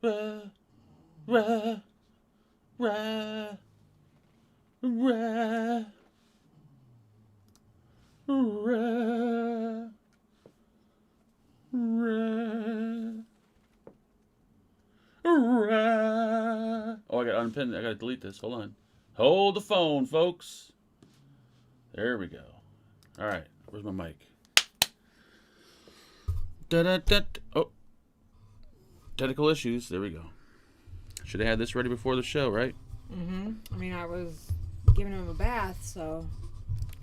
Ra, ra, ra, ra, ra, ra, ra. Oh, I got to unpin. I got to delete this. Hold on. Hold the phone, folks. There we go. All right. Where's my mic? Da-da-da. Oh. Technical issues. There we go. Should have had this ready before the show, right? Mm-hmm. I mean, I was giving him a bath, so...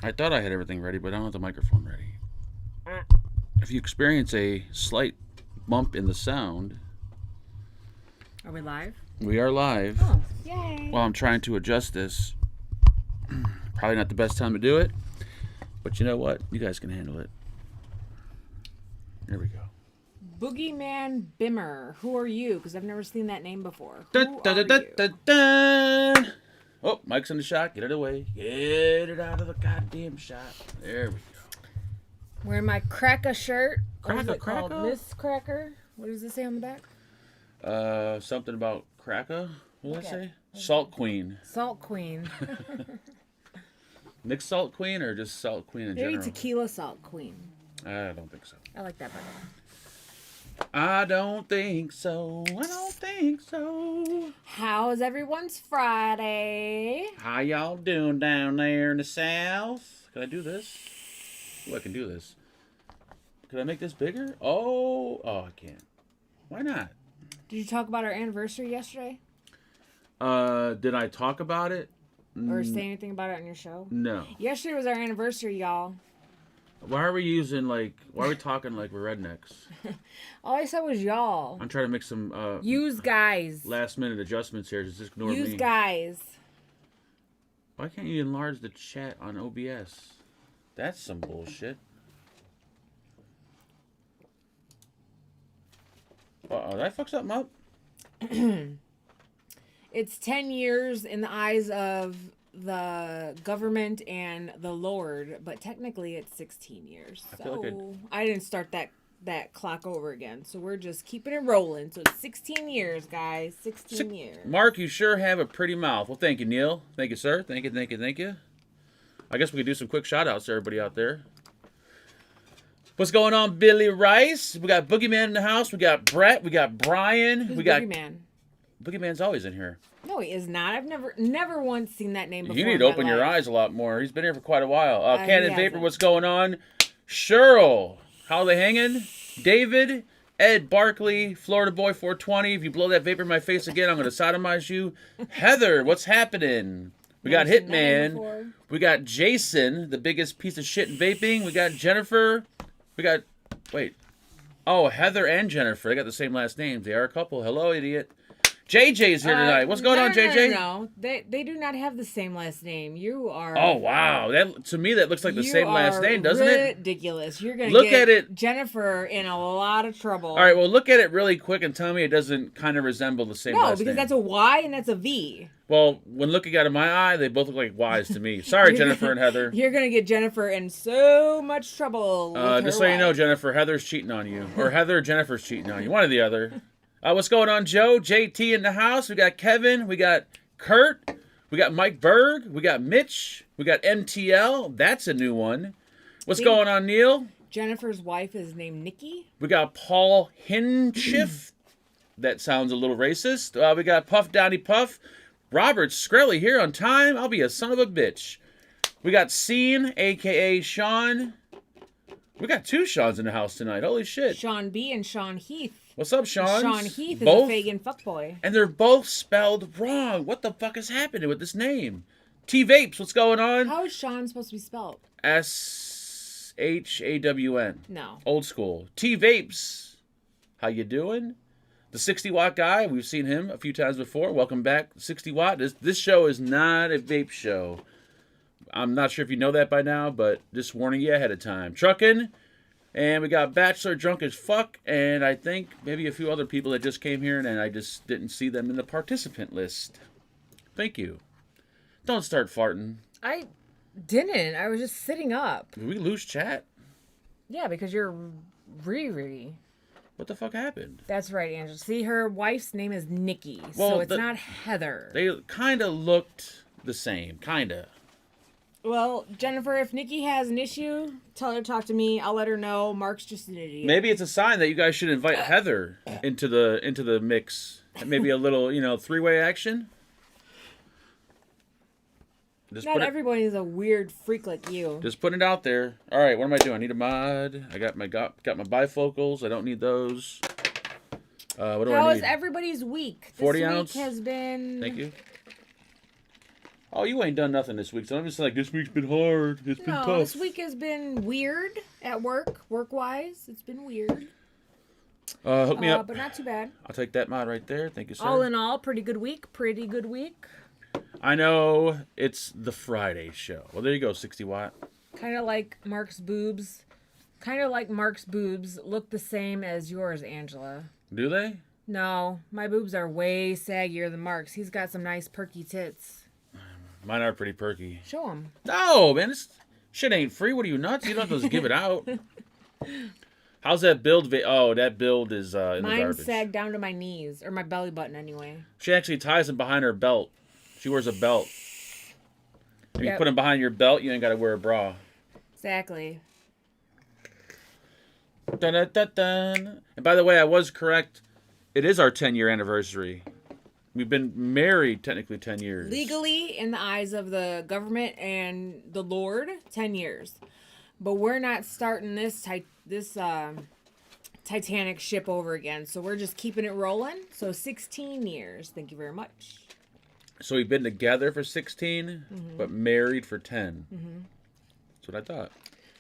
I thought I had everything ready, but I don't have the microphone ready. If you experience a slight bump in the sound... Are we live? We are live. Oh, yay. While I'm trying to adjust this. Probably not the best time to do it. But you know what? You guys can handle it. There we go. Boogeyman Bimmer. Who are you? Because I've never seen that name before. Dun, Who dun, are dun, you? dun, dun. Oh, Mike's in the shot. Get it away. Get it out of the goddamn shot. There we go. Wearing my Cracker shirt. What is Cracker, it called? Cracker? Miss Cracker? What does it say on the back? Something about Cracker. What did I Okay. say? Salt Queen. Salt Queen. Mixed Salt Queen or just Salt Queen in Maybe general? Tequila Salt Queen. I don't think so. I like that better. I don't think so. I don't think so. How's everyone's Friday? How y'all doing down there in the south? Can I do this? Oh, I can do this. Can I make this bigger? Oh, I can't. Why not? Did you talk about our anniversary yesterday? Did I talk about it? Or say anything about it on your show? No. Yesterday was our anniversary, y'all. Why are we talking like we're rednecks? All I said was y'all. I'm trying to make some Use guys. last minute adjustments here. Just ignore Use me. guys. Why can't you enlarge the chat on OBS? That's some bullshit. Uh-oh, did I fuck something up? It's 10 years in the eyes of the government and the Lord, but technically it's 16 years. I feel like I didn't start that clock over again. So we're just keeping it rolling. So it's 16 years, guys. 16 years. Mark, you sure have a pretty mouth. Well, thank you, Neil. Thank you, sir. Thank you, thank you, thank you. I guess we could do some quick shout-outs to everybody out there. What's going on, Billy Rice? We got Boogeyman in the house. We got Brett. We got Brian. Who's we got Boogeyman? Boogeyman's always in here. No, he is not. I've never once seen that name before. You need to open your eyes a lot more. He's been here for quite a while. He Cannon Vapor, hasn't. what's going on? Cheryl, how are they hanging? David, Ed Barkley, Florida Boy 420. If you blow that vapor in my face again, I'm going to sodomize you. Heather, what's happening? We got Never seen that name Hitman. before. We got Jason, the biggest piece of shit in vaping. We got Jennifer. We got, Heather and Jennifer. They got the same last names. They are a couple. Hello, idiot. JJ's here tonight. What's going on, JJ? No. They do not have the same last name. You are. Oh, wow. That to me, that looks like the you same last are name, doesn't it? Ridiculous. You're gonna Look get at it. Jennifer in a lot of trouble. All right, well, look at it really quick and tell me it doesn't kind of resemble the same No, last because name. that's a Y and that's a V. Well, when looking out of my eye, they both look like Y's to me. Sorry, Jennifer and Heather. You're gonna get Jennifer in so much trouble. With Just her so you know, Y. Jennifer, Heather's cheating on you. Or Heather or Jennifer's cheating on you. One or the other. What's going on, Joe? JT in the house. We got Kevin. We got Kurt. We got Mike Berg. We got Mitch. We got MTL. That's a new one. What's going on, Neil? Jennifer's wife is named Nikki. We got Paul Hinschiff. That sounds a little racist. We got Puff Downy Puff. Robert Skrelly here on time. I'll be a son of a bitch. We got Scene, a.k.a. Sean. We got two Seans in the house tonight. Holy shit. Sean B and Sean Heath. What's up, Sean? Sean Heath is Both? a Fagin fuckboy. And they're both spelled wrong. What the fuck is happening with this name? T-Vapes, what's going on? How is Sean supposed to be spelled? S-H-A-W-N. No. Old school. T-Vapes. How you doing? The 60 watt guy, we've seen him a few times before. Welcome back, 60 watt. This show is not a vape show. I'm not sure if you know that by now, but just warning you ahead of time. Truckin', and we got Bachelor Drunk as Fuck, and I think maybe a few other people that just came here, and I just didn't see them in the participant list. Thank you. Don't start farting. I didn't. I was just sitting up. Did we lose chat? Yeah, because you're Riri. What the fuck happened? That's right, Angela. See, her wife's name is Nikki, Well, so it's not Heather. They kind of looked the same, kind of. Well, Jennifer, if Nikki has an issue, tell her to talk to me. I'll let her know. Mark's just an idiot. Maybe it's a sign that you guys should invite Heather into the mix. Maybe a little, three-way action. Not everybody is a weird freak like you. Just putting it out there. All right, what am I doing? I need a mod. I got my bifocals. I don't need those. What do I need? How is everybody's week? 40 this ounce. Week has been. Thank you. Oh, you ain't done nothing this week, so I'm just like, this week's been hard. It's been tough. This week has been weird at work-wise. It's been weird. Hook me up. But not too bad. I'll take that mod right there. Thank you, sir. All in all, pretty good week. I know it's the Friday show. Well, there you go, 60 watt. Kind of like Mark's boobs. Look the same as yours, Angela. Do they? No, my boobs are way saggier than Mark's. He's got some nice perky tits. Mine are pretty perky. Show him. No, man, this shit ain't free. What are you, nuts? You don't have to give it out. How's that build? That build is in the garbage. Mine sag down to my knees, or my belly button anyway. She actually ties them behind her belt. She wears a belt. If you put them behind your belt, you ain't got to wear a bra. Exactly. Dun, dun, dun, dun. And by the way, I was correct. It is our 10-year anniversary. We've been married technically 10 years. Legally, in the eyes of the government and the Lord, 10 years. But we're not starting this Titanic ship over again. So we're just keeping it rolling. So 16 years. Thank you very much. So we've been together for 16, but married for 10. That's what I thought.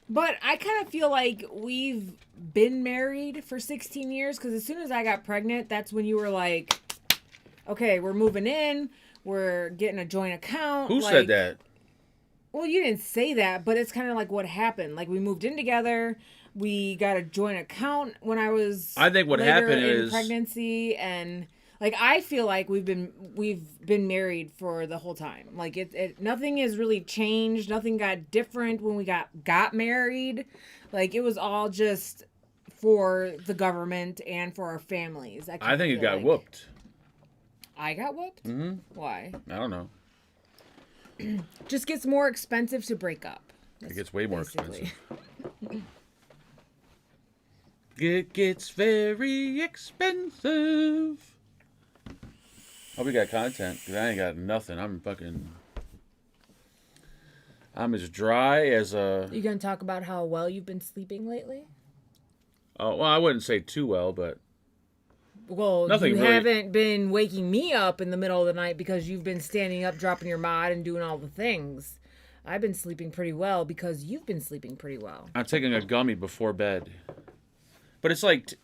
But I kind of feel like we've been married for 16 years. Because as soon as I got pregnant, that's when you were like, okay, we're moving in. We're getting a joint account. Who said that? Well, you didn't say that, but it's kind of like what happened. Like we moved in together. We got a joint account when I was. I think what happened is pregnancy, and like I feel like we've been married for the whole time. Like it nothing has really changed. Nothing got different when we got married. Like it was all just for the government and for our families. I think you got whooped. I got whooped? Mm-hmm. Why? I don't know. Just gets more expensive to break up. It gets way more expensive. It gets very expensive. Oh, we got content. Because I ain't got nothing. I'm as dry as a... You gonna talk about how well you've been sleeping lately? Oh, well, I wouldn't say too well, but... Well, you haven't been waking me up in the middle of the night because you've been standing up, dropping your mod, and doing all the things. I've been sleeping pretty well because you've been sleeping pretty well. I'm taking a gummy before bed. But it's like...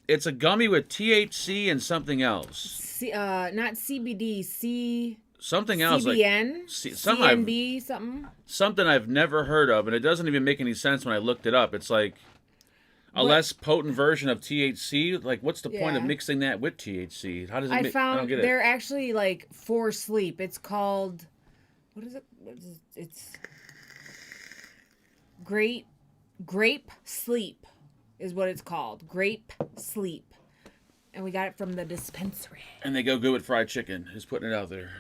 It's a gummy with THC and something else. Not CBD, something else. CBN? Like, CNB, something? Something I've never heard of, and it doesn't even make any sense when I looked it up. It's like... A less potent version of THC? Like, what's the point of mixing that with THC? How does it I found don't get it. They're actually, like, for sleep. It's called... What is it? It's... Grape Sleep is what it's called. Grape Sleep. And we got it from the dispensary. And they go good with fried chicken. Just putting it out there.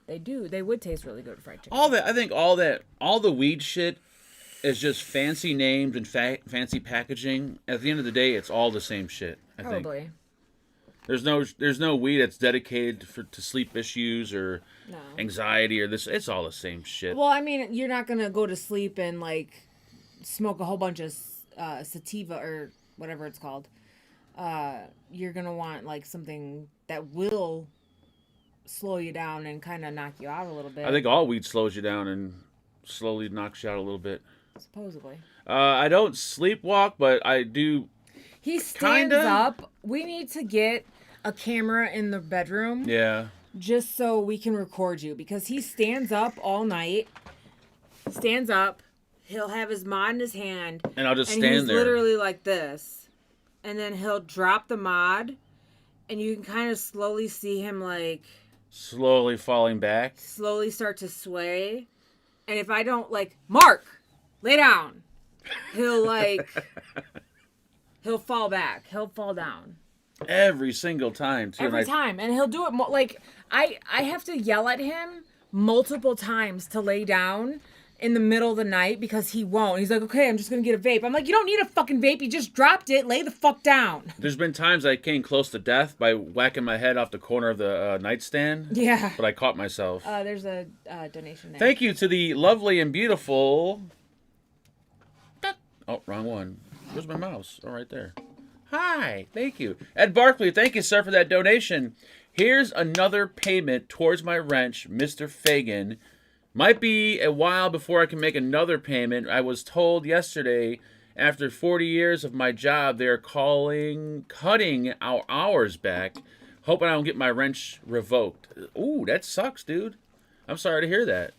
They do. They would taste really good with fried chicken. All the weed shit is just fancy names and fancy packaging. At the end of the day, it's all the same shit. I think. There's no weed that's dedicated to sleep issues or anxiety or this. It's all the same shit. Well, I mean, you're not gonna go to sleep and like smoke a whole bunch of sativa or whatever it's called. You're gonna want like something that will slow you down and kind of knock you out a little bit. I think all weed slows you down and slowly knocks you out a little bit. Supposedly. I don't sleepwalk, but I do. He stands up. We need to get a camera in the bedroom. Yeah. Just so we can record you, because he stands up all night. Stands up. He'll have his mod in his hand. And I'll just stand there. And he's literally like this. And then he'll drop the mod. And you can kind of slowly see him like... Slowly falling back. Slowly start to sway. And if I don't like... Mark! Lay down! He'll like... he'll fall back. He'll fall down. Every single time, too. Every time. And he'll do it like I have to yell at him multiple times to lay down in the middle of the night because he won't. He's like, okay, I'm just gonna get a vape. I'm like, you don't need a fucking vape. You just dropped it. Lay the fuck down. There's been times I came close to death by whacking my head off the corner of the nightstand. Yeah. But I caught myself. There's a donation there. Thank you to the lovely and beautiful... Oh, wrong one. Where's my mouse? Oh, right there. Hi. Thank you. Ed Barkley, thank you, sir, for that donation. Here's another payment towards my wrench, Mr. Fagan. Might be a while before I can make another payment. I was told yesterday, after 40 years of my job, they're cutting our hours back, hoping I don't get my wrench revoked. Ooh, that sucks, dude. I'm sorry to hear that.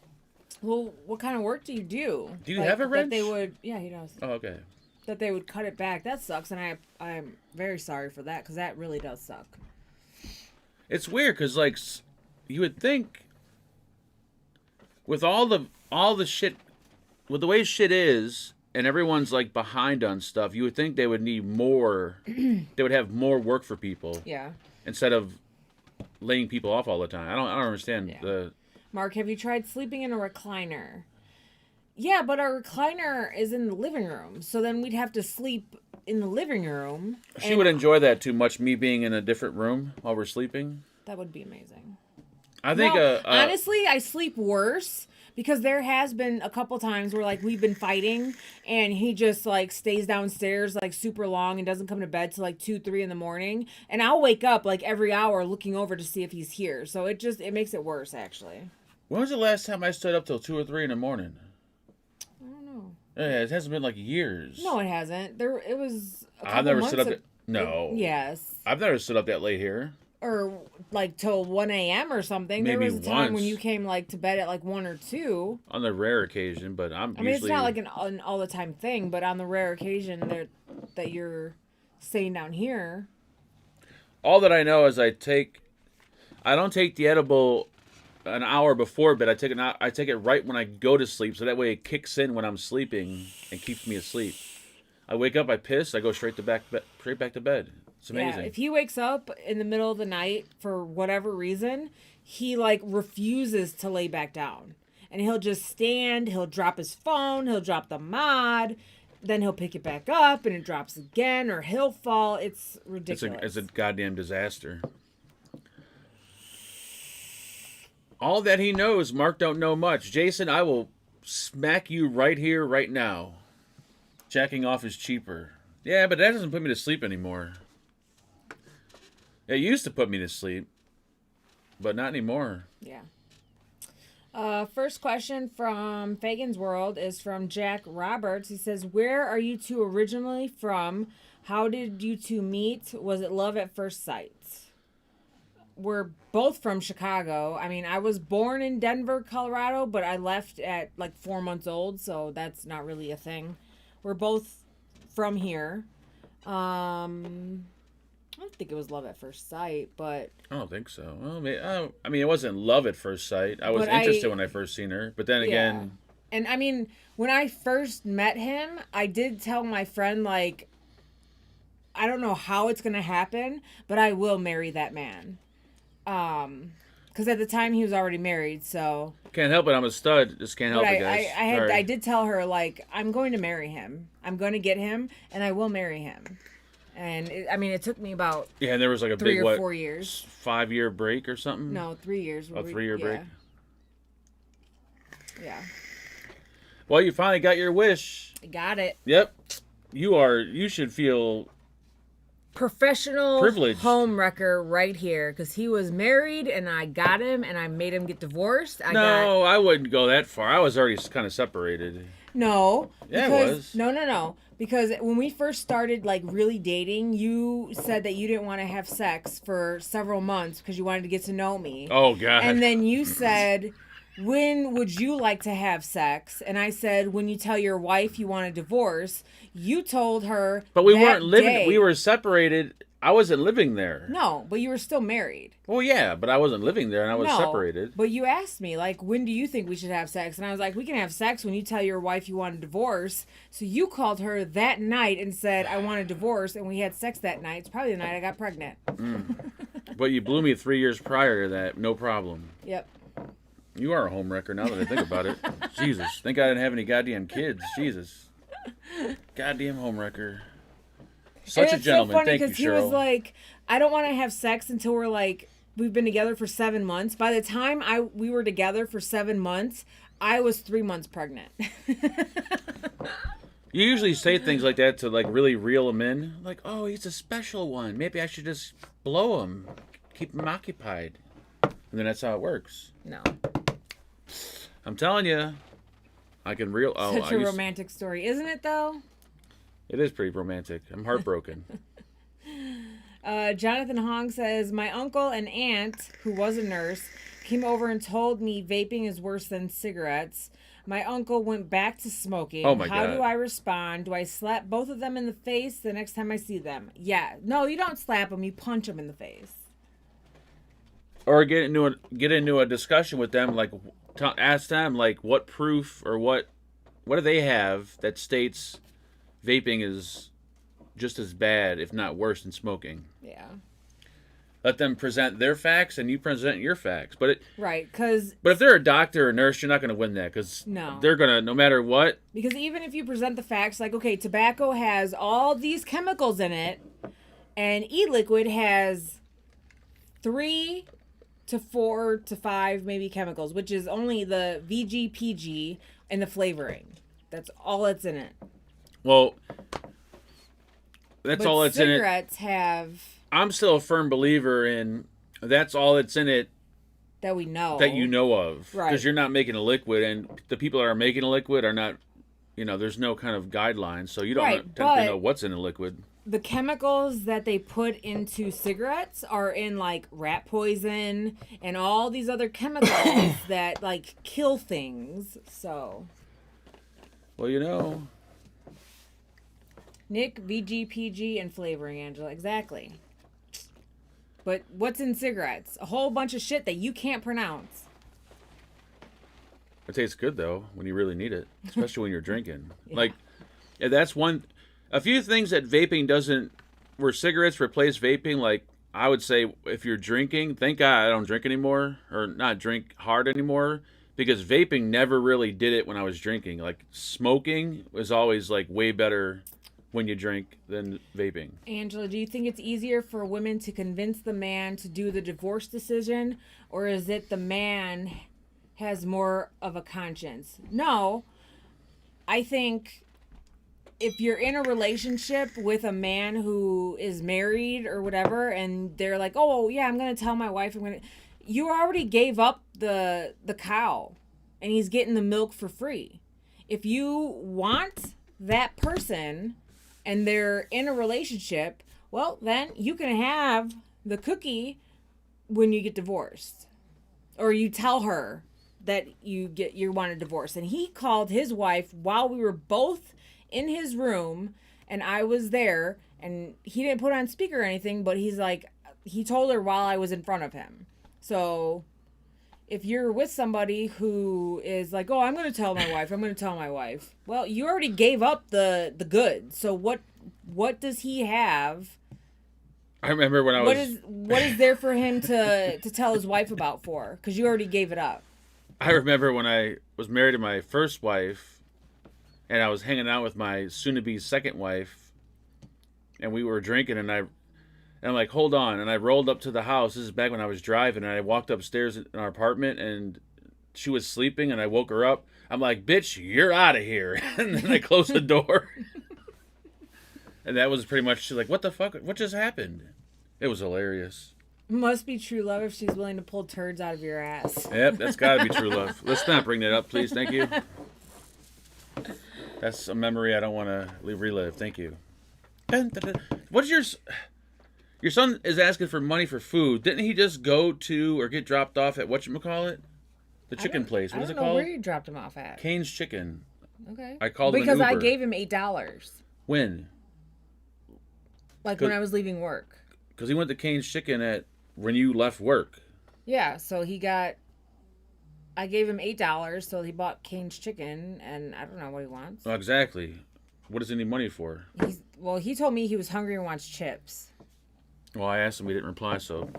Well, what kind of work do you do? Do you have a wrench? That they would, yeah, he does. Oh, okay. That they would cut it back. That sucks, and I'm very sorry for that because that really does suck. It's weird because, like, you would think with all the shit, with the way shit is, and everyone's like behind on stuff, you would think they would need more. They would have more work for people. Yeah. Instead of laying people off all the time. I don't understand Yeah. Mark, have you tried sleeping in a recliner? Yeah, but our recliner is in the living room, so then we'd have to sleep in the living room. She would enjoy that too much, me being in a different room while we're sleeping. That would be amazing. I think, honestly, I sleep worse because there has been a couple times where, like, we've been fighting and he just, like, stays downstairs, like, super long and doesn't come to bed till, like, 2, 3 in the morning. And I'll wake up, like, every hour looking over to see if he's here. So it makes it worse, actually. when was the last time I stood up till 2 or 3 in the morning? I don't know. Yeah, it hasn't been, like, years. No, it hasn't. It was a couple I've never months stood up. No. Yes. I've never stood up that late here. Or like till 1 a.m. or something. Maybe there was a time when once. you came like to bed at like 1 or 2. On the rare occasion, but I mean, usually... it's not like an all the time thing, but on the rare occasion that you're staying down here. All that I know is I don't take the edible an hour before bed. I take it right when I go to sleep, so that way it kicks in when I'm sleeping and keeps me asleep. I wake up, I piss, I go straight back to bed. It's amazing. Yeah, if he wakes up in the middle of the night for whatever reason, he like refuses to lay back down. And he'll just stand, he'll drop his phone, he'll drop the mod, then he'll pick it back up and it drops again, or he'll fall. It's ridiculous. It's a goddamn disaster. All that he knows, Mark don't know much. Jason, I will smack you right here, right now. Jacking off is cheaper. Yeah, but that doesn't put me to sleep anymore. It used to put me to sleep, but not anymore. Yeah. First question from Fagan's World is from Jack Roberts. He says, where are you two originally from? How did you two meet? Was it love at first sight? We're both from Chicago. I mean, I was born in Denver, Colorado, but I left at like 4 months old, so that's not really a thing. We're both from here. I don't think it was love at first sight, but... I don't think so. Well, I mean, it wasn't love at first sight. I was interested when I first seen her, but then again... And, I mean, when I first met him, I did tell my friend, like, I don't know how it's going to happen, but I will marry that man. Because at the time, he was already married, so... Can't help it. I'm a stud. Just can't help it, guys. I did tell her, like, I'm going to marry him. I'm going to get him, and I will marry him. And it took me about and there was like a 3 big or 4 years, 5-year break or something. No, 3 years. A 3-year break. Yeah. Well, you finally got your wish. I got it. Yep. You should feel professional privileged. Home wrecker right here, because he was married and I got him and I made him get divorced. I wouldn't go that far. I was already kind of separated. No. Yeah, it was. No. Because when we first started, like, really dating, you said that you didn't want to have sex for several months because you wanted to get to know me. Oh, God. And then you said, when would you like to have sex? And I said, when you tell your wife you want a divorce. You told her But we weren't living. We were separated. I wasn't living there. No, but you were still married. Well, yeah, but I wasn't living there, and I was No, separated. But you asked me, like, when do you think we should have sex? And I was like, we can have sex when you tell your wife you want a divorce. So you called her that night and said, I want a divorce, and we had sex that night. It's probably the night I got pregnant. But you blew me 3 years prior to that, no problem. Yep. You are a homewrecker now that I think about it. Jesus, thank God I didn't have any goddamn kids. Jesus. Goddamn homewrecker. Such a gentleman. So funny Thank you, because he Cheryl. was like, I don't want to have sex until we're like, we've been together for 7 months. By the time we were together for 7 months, I was 3 months pregnant. You usually say things like that to like really reel him in. Like, oh, he's a special one. Maybe I should just blow him. Keep him occupied. And then that's how it works. No. I'm telling you. I can reel... Oh, Such a romantic story, isn't it, though? It is pretty romantic. I'm heartbroken. Jonathan Hong says, my uncle and aunt, who was a nurse, came over and told me vaping is worse than cigarettes. My uncle went back to smoking. Oh my How God. do I respond? Do I slap both of them in the face the next time I see them? Yeah. No, you don't slap them. You punch them in the face. Or get into a discussion with them, like ask them like what proof or what do they have that states vaping is just as bad, if not worse, than smoking. Yeah. Let them present their facts, and you present your facts. But Right, because if they're a doctor or nurse, you're not going to win that because No. they're going to, no matter what. Because even if you present the facts, like, okay, tobacco has all these chemicals in it, and e-liquid has 3 to 4 to 5 maybe chemicals, which is only the VGPG and the flavoring. That's all that's in it. Well, that's But all that's in it. cigarettes have I'm still a firm believer in that's all that's in it that we know. that you know of. Right. Because you're not making a liquid, and the people that are making a liquid are not, there's no kind of guidelines, so you don't Right, tend to but- know what's in a liquid. The chemicals that they put into cigarettes are in like rat poison and all these other chemicals that like kill things. So, Well, Nick, VGPG, and flavoring, Angela. Exactly. But what's in cigarettes? A whole bunch of shit that you can't pronounce. it tastes good, though, when you really need it, especially when you're drinking. Yeah. Like, yeah, that's a few things that vaping doesn't, where cigarettes replace vaping, like, I would say if you're drinking, thank God I don't drink anymore, or not drink hard anymore, because vaping never really did it when I was drinking. Like, smoking was always, like, way better when you drink than vaping. Angela, do you think it's easier for women to convince the man to do the divorce decision, or is it the man has more of a conscience? No, I think if you're in a relationship with a man who is married or whatever, and they're like, oh yeah, I'm gonna tell my wife, you already gave up the cow, and he's getting the milk for free. If you want that person and they're in a relationship, well, then you can have the cookie when you get divorced, or you tell her that you want a divorce. And he called his wife while we were both in his room, and I was there, and he didn't put on speaker or anything, but he's like, he told her while I was in front of him. So if you're with somebody who is like, oh, I'm going to tell my wife, well, you already gave up the goods. So what does he have? I remember when I was... What is there for him to tell his wife about for? Because you already gave it up. I remember when I was married to my first wife, and I was hanging out with my soon-to-be second wife, and we were drinking, and I'm like, hold on. And I rolled up to the house. This is back when I was driving, and I walked upstairs in our apartment, and she was sleeping, and I woke her up. I'm like, bitch, you're out of here. And then I closed the door. And that was pretty much, she's like, what the fuck? What just happened? It was hilarious. Must be true love if she's willing to pull turds out of your ass. Yep, that's got to be true love. Let's not bring that up, please. Thank you. That's a memory I don't want to relive. Thank you. What's your son is asking for money for food? Didn't he just go to or get dropped off at whatchamacallit? The chicken place. What is it I don't know called? where you dropped him off at. Cane's Chicken. Okay. I called him an because I Uber. gave him $8. When? Like when I was leaving work. Because he went to Cane's Chicken when you left work. Yeah, so I gave him $8, so he bought Cane's Chicken, and I don't know what he wants. Oh, exactly. What does he need money for? He told me he was hungry and wants chips. Well, I asked him, he didn't reply, so...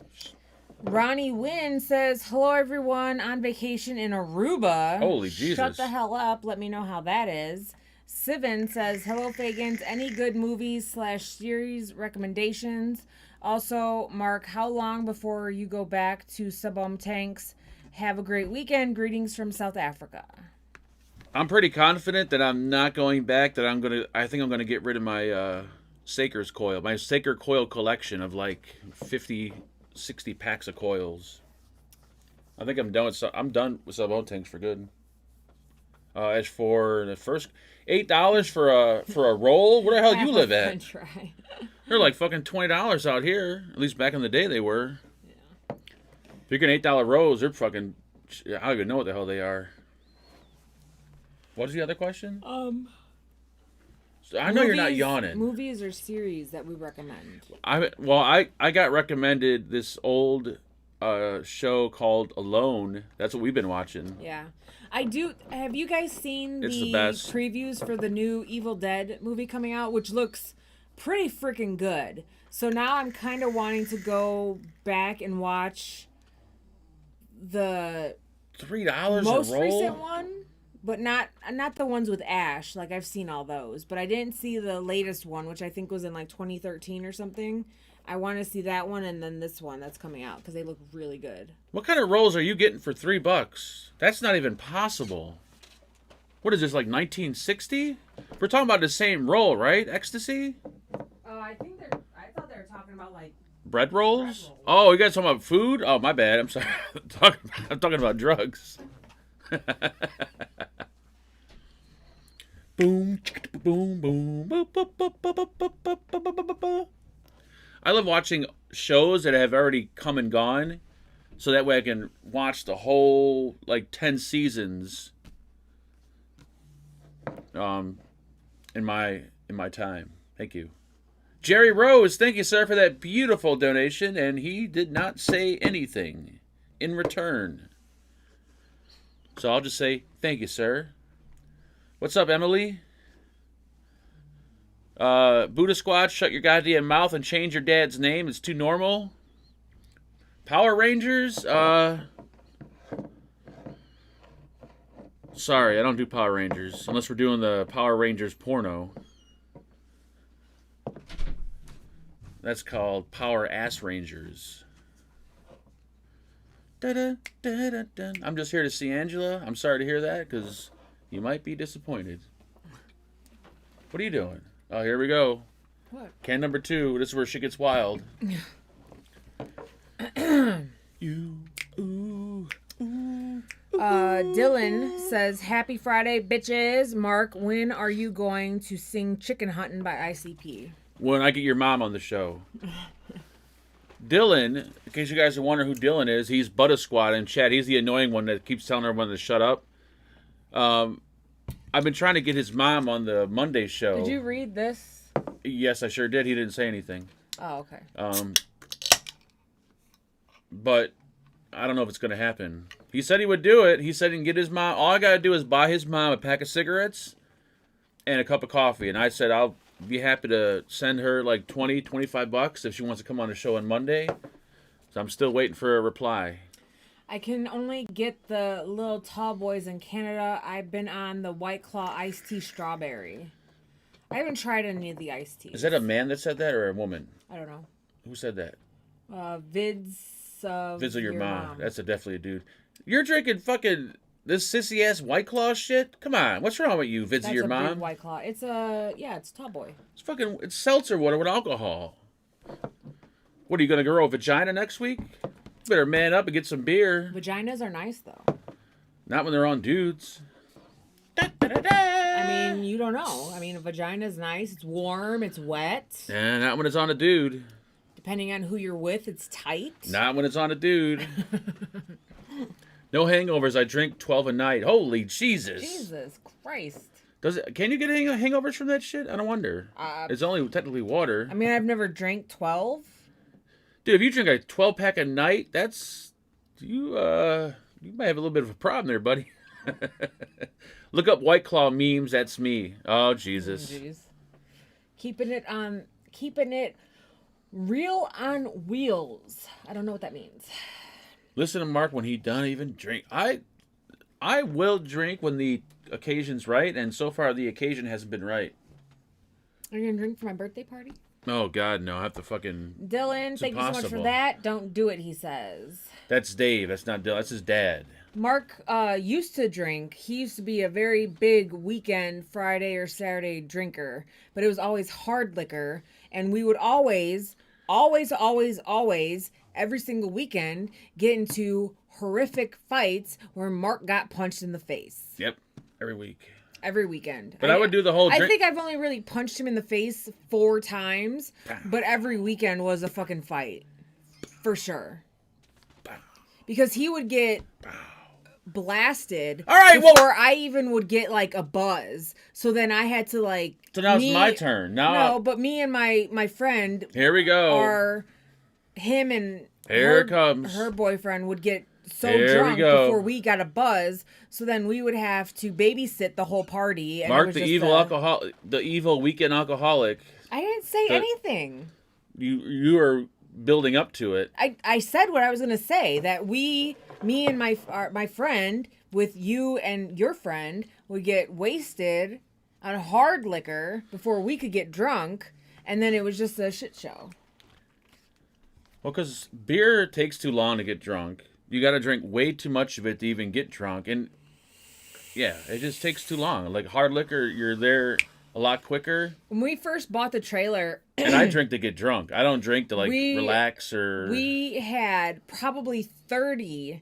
Ronnie Wynn says, hello everyone on vacation in Aruba. Holy Jesus. Shut the hell up. Let me know how that is. Sivan says, hello Fagans. Any good movies/series recommendations? Also, Mark, how long before you go back to Subom Tanks? Have a great weekend. Greetings from South Africa. I'm pretty confident that I'm not going back, I think I'm going to get rid of my Saker's coil. My Saker coil collection of like 50, 60 packs of coils. I think I'm done with Subom Tanks for good. As for the first $8 for a roll, where the hell you live at? Try. They're like fucking $20 out here. At least back in the day they were. Yeah. If you're getting $8 rolls, they're fucking... I don't even know what the hell they are. What is the other question? I know you're not yawning. Movies or series that we recommend? I got recommended this old show called Alone. That's what we've been watching. Yeah. I do. Have you guys seen the best previews for the new Evil Dead movie coming out, which looks pretty freaking good? So now I'm kind of wanting to go back and watch the $3 most a roll? recent one, but not the ones with Ash. Like, I've seen all those, but I didn't see the latest one, which I think was in like 2013 or something. I want to see that one and then this one that's coming out because they look really good. What kind of rolls are you getting for $3? That's not even possible. What is this, like 1960? We're talking about the same roll, right? Ecstasy? I thought they were talking about like bread rolls. Oh, you guys talking about food? Oh, my bad. I'm sorry. I'm talking about drugs. Boom, boom, boom, boom, boom, boom, boom, boom, boom. I love watching shows that have already come and gone, so that way I can watch the whole like 10 seasons. In my time. Thank you. Jerry Rose, thank you, sir, for that beautiful donation, and he did not say anything in return. So I'll just say thank you, sir. What's up, Emily? Buddha Squad, shut your goddamn mouth and change your dad's name. It's too normal. Power Rangers, sorry, I don't do Power Rangers. Unless we're doing the Power Rangers porno. That's called Power Ass Rangers. Da-da-da-da-da. I'm just here to see Angela. I'm sorry to hear that, because you might be disappointed. What are you doing? Oh, here we go. What? Can number 2. This is where shit gets wild. Dylan says, happy Friday, bitches. Mark, when are you going to sing Chicken Huntin' by ICP? When I get your mom on the show. Dylan, in case you guys are wondering who Dylan is, he's Buddha Squad in chat. He's the annoying one that keeps telling everyone to shut up. I've been trying to get his mom on the Monday show. Did you read this? Yes, I sure did. He didn't say anything. Oh, okay. But I don't know if it's going to happen. He said he would do it. He said he can get his mom. All I got to do is buy his mom a pack of cigarettes and a cup of coffee. And I said I'll be happy to send her like $25 if she wants to come on the show on Monday. So I'm still waiting for a reply. I can only get the little tall boys in Canada. I've been on the White Claw iced tea strawberry. I haven't tried any of the iced teas. Is that a man that said that or a woman? I don't know. Who said that? Vids of your mom. That's definitely a dude. You're drinking fucking this sissy ass White Claw shit? Come on, what's wrong with you, Vids of your mom? Big White Claw. It's tall boy. It's seltzer water with alcohol. What are you gonna grow a vagina next week? Better man up and get some beer. Vaginas are nice though. Not when they're on dudes. I mean, you don't know. I mean, a vagina's nice. It's warm. It's wet. And not when it's on a dude. Depending on who you're with, it's tight. Not when it's on a dude. No hangovers. I drink 12 a night. Holy Jesus. Jesus Christ. Can you get hangovers from that shit? I don't wonder. It's only technically water. I mean, I've never drank 12. Dude, if you drink a 12 pack a night, that's you. You might have a little bit of a problem there, buddy. Look up White Claw memes. That's me. Oh Jesus. Jeez. Keeping it real on wheels. I don't know what that means. Listen to Mark when he done even drink. I will drink when the occasion's right, and so far the occasion hasn't been right. Are you gonna drink for my birthday party? Oh God, no! I have to fucking. Dylan, thank you so much for that. Don't do it, he says. That's Dave. That's not Dylan. That's his dad. Mark used to drink. He used to be a very big weekend, Friday or Saturday drinker, but it was always hard liquor. And we would always, every single weekend, get into horrific fights where Mark got punched in the face. Yep, every week. Every weekend. But I would do the whole drink. I think I've only really punched him in the face 4 times, but every weekend was a fucking fight. For sure. Because he would get blasted before I even would get like a buzz. So then I had to like. So now it's my turn. No, but me and my friend. Here we go. Are him and here it comes. Her boyfriend would get so drunk before we got a buzz. So then we would have to babysit the whole party. And Mark, the evil weekend alcoholic. I didn't say anything. You are building up to it. I said what I was gonna say, that me and my friend with you and your friend would get wasted on hard liquor before we could get drunk, and then it was just a shit show. Well, because beer takes too long to get drunk. You got to drink way too much of it to even get drunk, and yeah, it just takes too long. Like hard liquor, you're there a lot quicker. When we first bought the trailer, and I drink to get drunk. I don't drink to relax or. We had probably 30.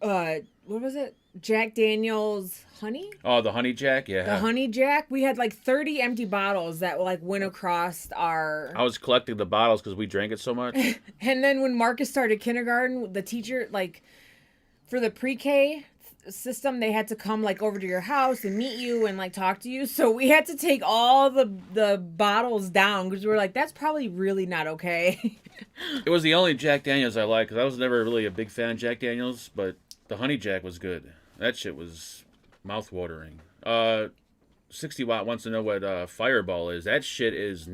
What was it? Jack Daniel's honey? Oh, the honey Jack, yeah. The honey Jack. We had like 30 empty bottles that like went across our. I was collecting the bottles because we drank it so much. And then when Marcus started kindergarten, the teacher, like, for the pre-K system, they had to come like over to your house and meet you and like talk to you. So we had to take all the bottles down because we were like, that's probably really not okay. It was the only Jack Daniels I liked because I was never really a big fan of Jack Daniels, but the honey Jack was good. That shit was mouth-watering. 60 Watt wants to know what Fireball is. That shit is...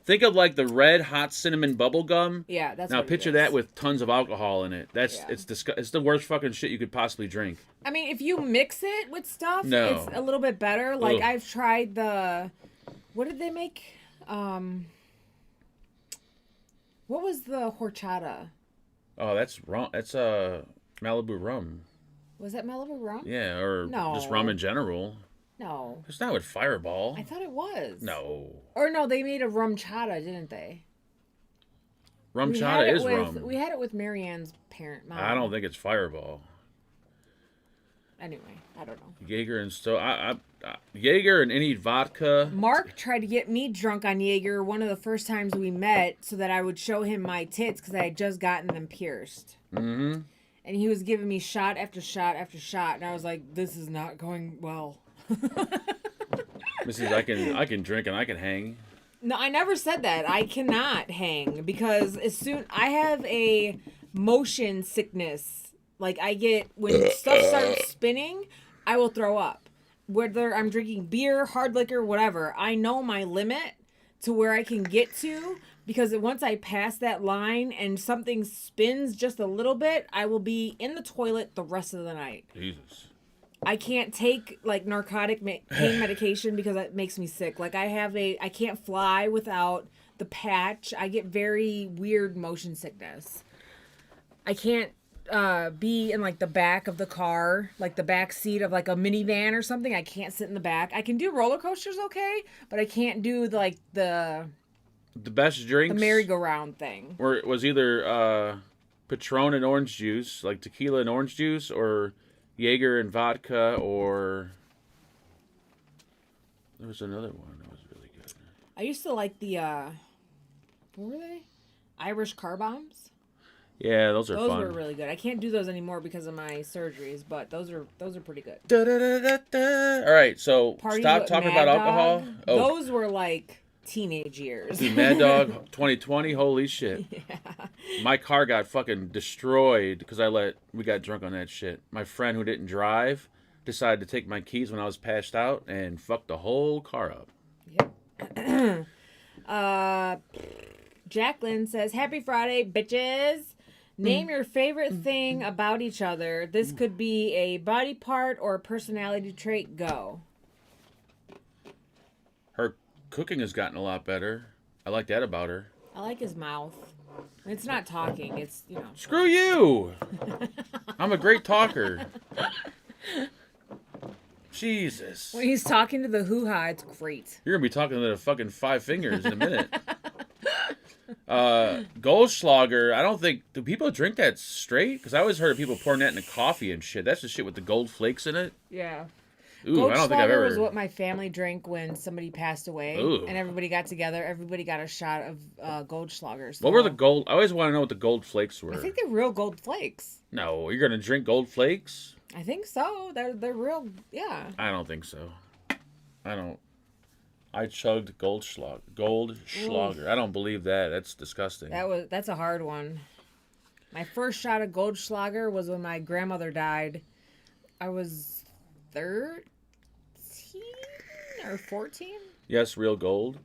Think of like the red hot cinnamon bubble gum. Yeah, that's now what picture that with tons of alcohol in it. It's the worst fucking shit you could possibly drink. I mean, if you mix it with stuff, no. It's a little bit better. Like I've tried what did they make? What was the horchata? Oh, that's rum. That's Malibu rum. Was that Malibu rum? Yeah, or just rum in general. No. It's not with Fireball. I thought it was. No. Or no, they made a rum chata, didn't they? Rum chata is rum. We had it with Marianne's parent mom. I don't think it's Fireball. Anyway, I don't know. Jaeger and Jaeger and any vodka. Mark tried to get me drunk on Jaeger one of the first times we met so that I would show him my tits because I had just gotten them pierced. Mm-hmm. And he was giving me shot after shot after shot, and I was like, this is not going well. Mrs. I can drink and I can hang. No, I never said that. I cannot hang because I have a motion sickness. Like I get when stuff starts spinning, I will throw up. Whether I'm drinking beer, hard liquor, whatever, I know my limit to where I can get to because once I pass that line and something spins just a little bit, I will be in the toilet the rest of the night. Jesus. I can't take like narcotic pain medication because it makes me sick. Like I can't fly without the patch. I get very weird motion sickness. I can't be in like the back of the car, like the back seat of like a minivan or something. I can't sit in the back. I can do roller coasters okay, but I can't do like the best drinks. The merry-go-round thing. Or it was either Patron and orange juice, like tequila and orange juice, or Jaeger and vodka, or there was another one that was really good. I used to like the what were they? Irish car bombs. Yeah, those fun. Those were really good. I can't do those anymore because of my surgeries, but those are pretty good. All right, so stop talking about alcohol. Oh. Those were like teenage years. Dude, Mad Dog 2020, holy shit. Yeah. My car got fucking destroyed because we got drunk on that shit. My friend who didn't drive decided to take my keys when I was passed out and fucked the whole car up. Yep. Jacqueline says, "Happy Friday, bitches. Name your favorite thing about each other. This could be a body part or a personality trait. Go." Her cooking has gotten a lot better. I like that about her. I like his mouth. It's not talking. It's, Screw you! I'm a great talker. Jesus. When he's talking to the hoo-ha, it's great. You're gonna be talking to the fucking five fingers in a minute. Goldschlager, I don't think... Do people drink that straight? Because I always heard of people pouring that into coffee and shit. That's the shit with the gold flakes in it. Yeah. Ooh, I don't think I've Goldschlager ever... was what my family drank when somebody passed away. Ooh. And everybody got together. Everybody got a shot of Goldschlager. So What were the gold... I always want to know what the gold flakes were. I think they're real gold flakes. No, you're gonna drink gold flakes? I think so. They're real, yeah. I don't think so. I chugged Goldschlager. I don't believe that. That's disgusting. That's a hard one. My first shot of Goldschlager was when my grandmother died. I was 13 or 14. Yes, real gold.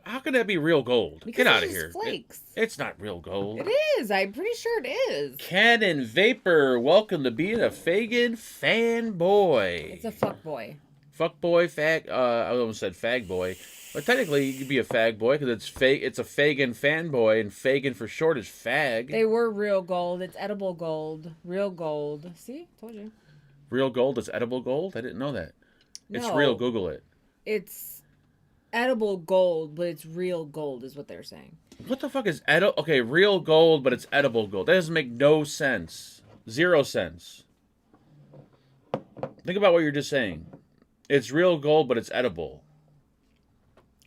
How can that be real gold? Because Get out of it's here. flakes. It's not real gold. It is. I'm pretty sure it is. Cannon Vapor, welcome to being a Fagin fanboy. It's a fuck boy. Fuck boy, fag. I almost said fag boy, but technically you could be a fag boy because it's fake. It's a Fagin fanboy, and Fagin for short is fag. They were real gold. It's edible gold. Real gold. See, told you. Real gold is edible gold. I didn't know that. It's No. real. Google it. It's edible gold, but it's real gold, is what they're saying. What the fuck is edible? Okay, real gold, but it's edible gold. That doesn't make no sense. 0 cents. Think about what you're just saying. It's real gold, but it's edible.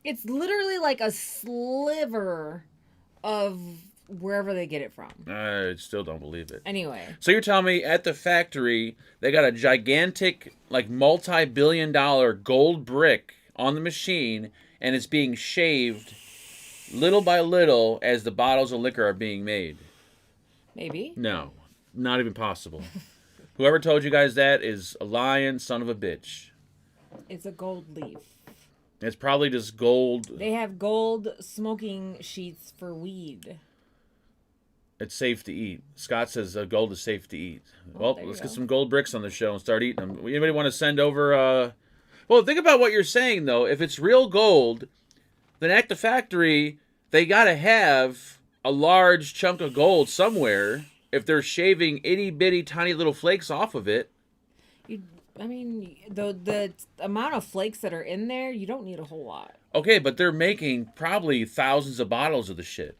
It's literally like a sliver of wherever they get it from. I still don't believe it. Anyway. So you're telling me at the factory, they got a gigantic, like, multi-billion-dollar gold brick on the machine, and it's being shaved little by little as the bottles of liquor are being made. Maybe. No, not even possible. Whoever told you guys that is a lying son of a bitch. It's a gold leaf. It's probably just gold. They have gold smoking sheets for weed. It's safe to eat. Scott says gold is safe to eat. Well, there you let's go. get some gold bricks on the show and start eating them. Anybody want to send over... Well, think about what you're saying, though. If it's real gold, then at the factory, they got to have a large chunk of gold somewhere if they're shaving itty-bitty tiny little flakes off of it. The amount of flakes that are in there, you don't need a whole lot. Okay, but they're making probably thousands of bottles of the shit.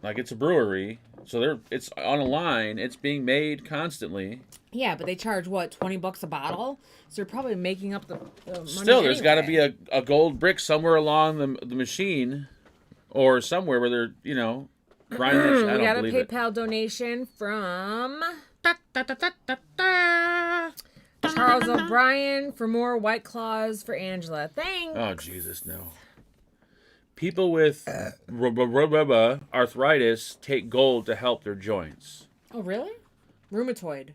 Like, it's a brewery, so it's on a line. It's being made constantly. Yeah, but they charge, what, $20 a bottle? So they're probably making up the money Still, there's got to anyway. be a gold brick somewhere along the machine or somewhere where they're, grinding that shit. I We don't got a believe it. PayPal donation from Charles O'Brien for more White Claws for Angela. Thanks. Oh, Jesus, no. People with arthritis take gold to help their joints. Oh, really? Rheumatoid.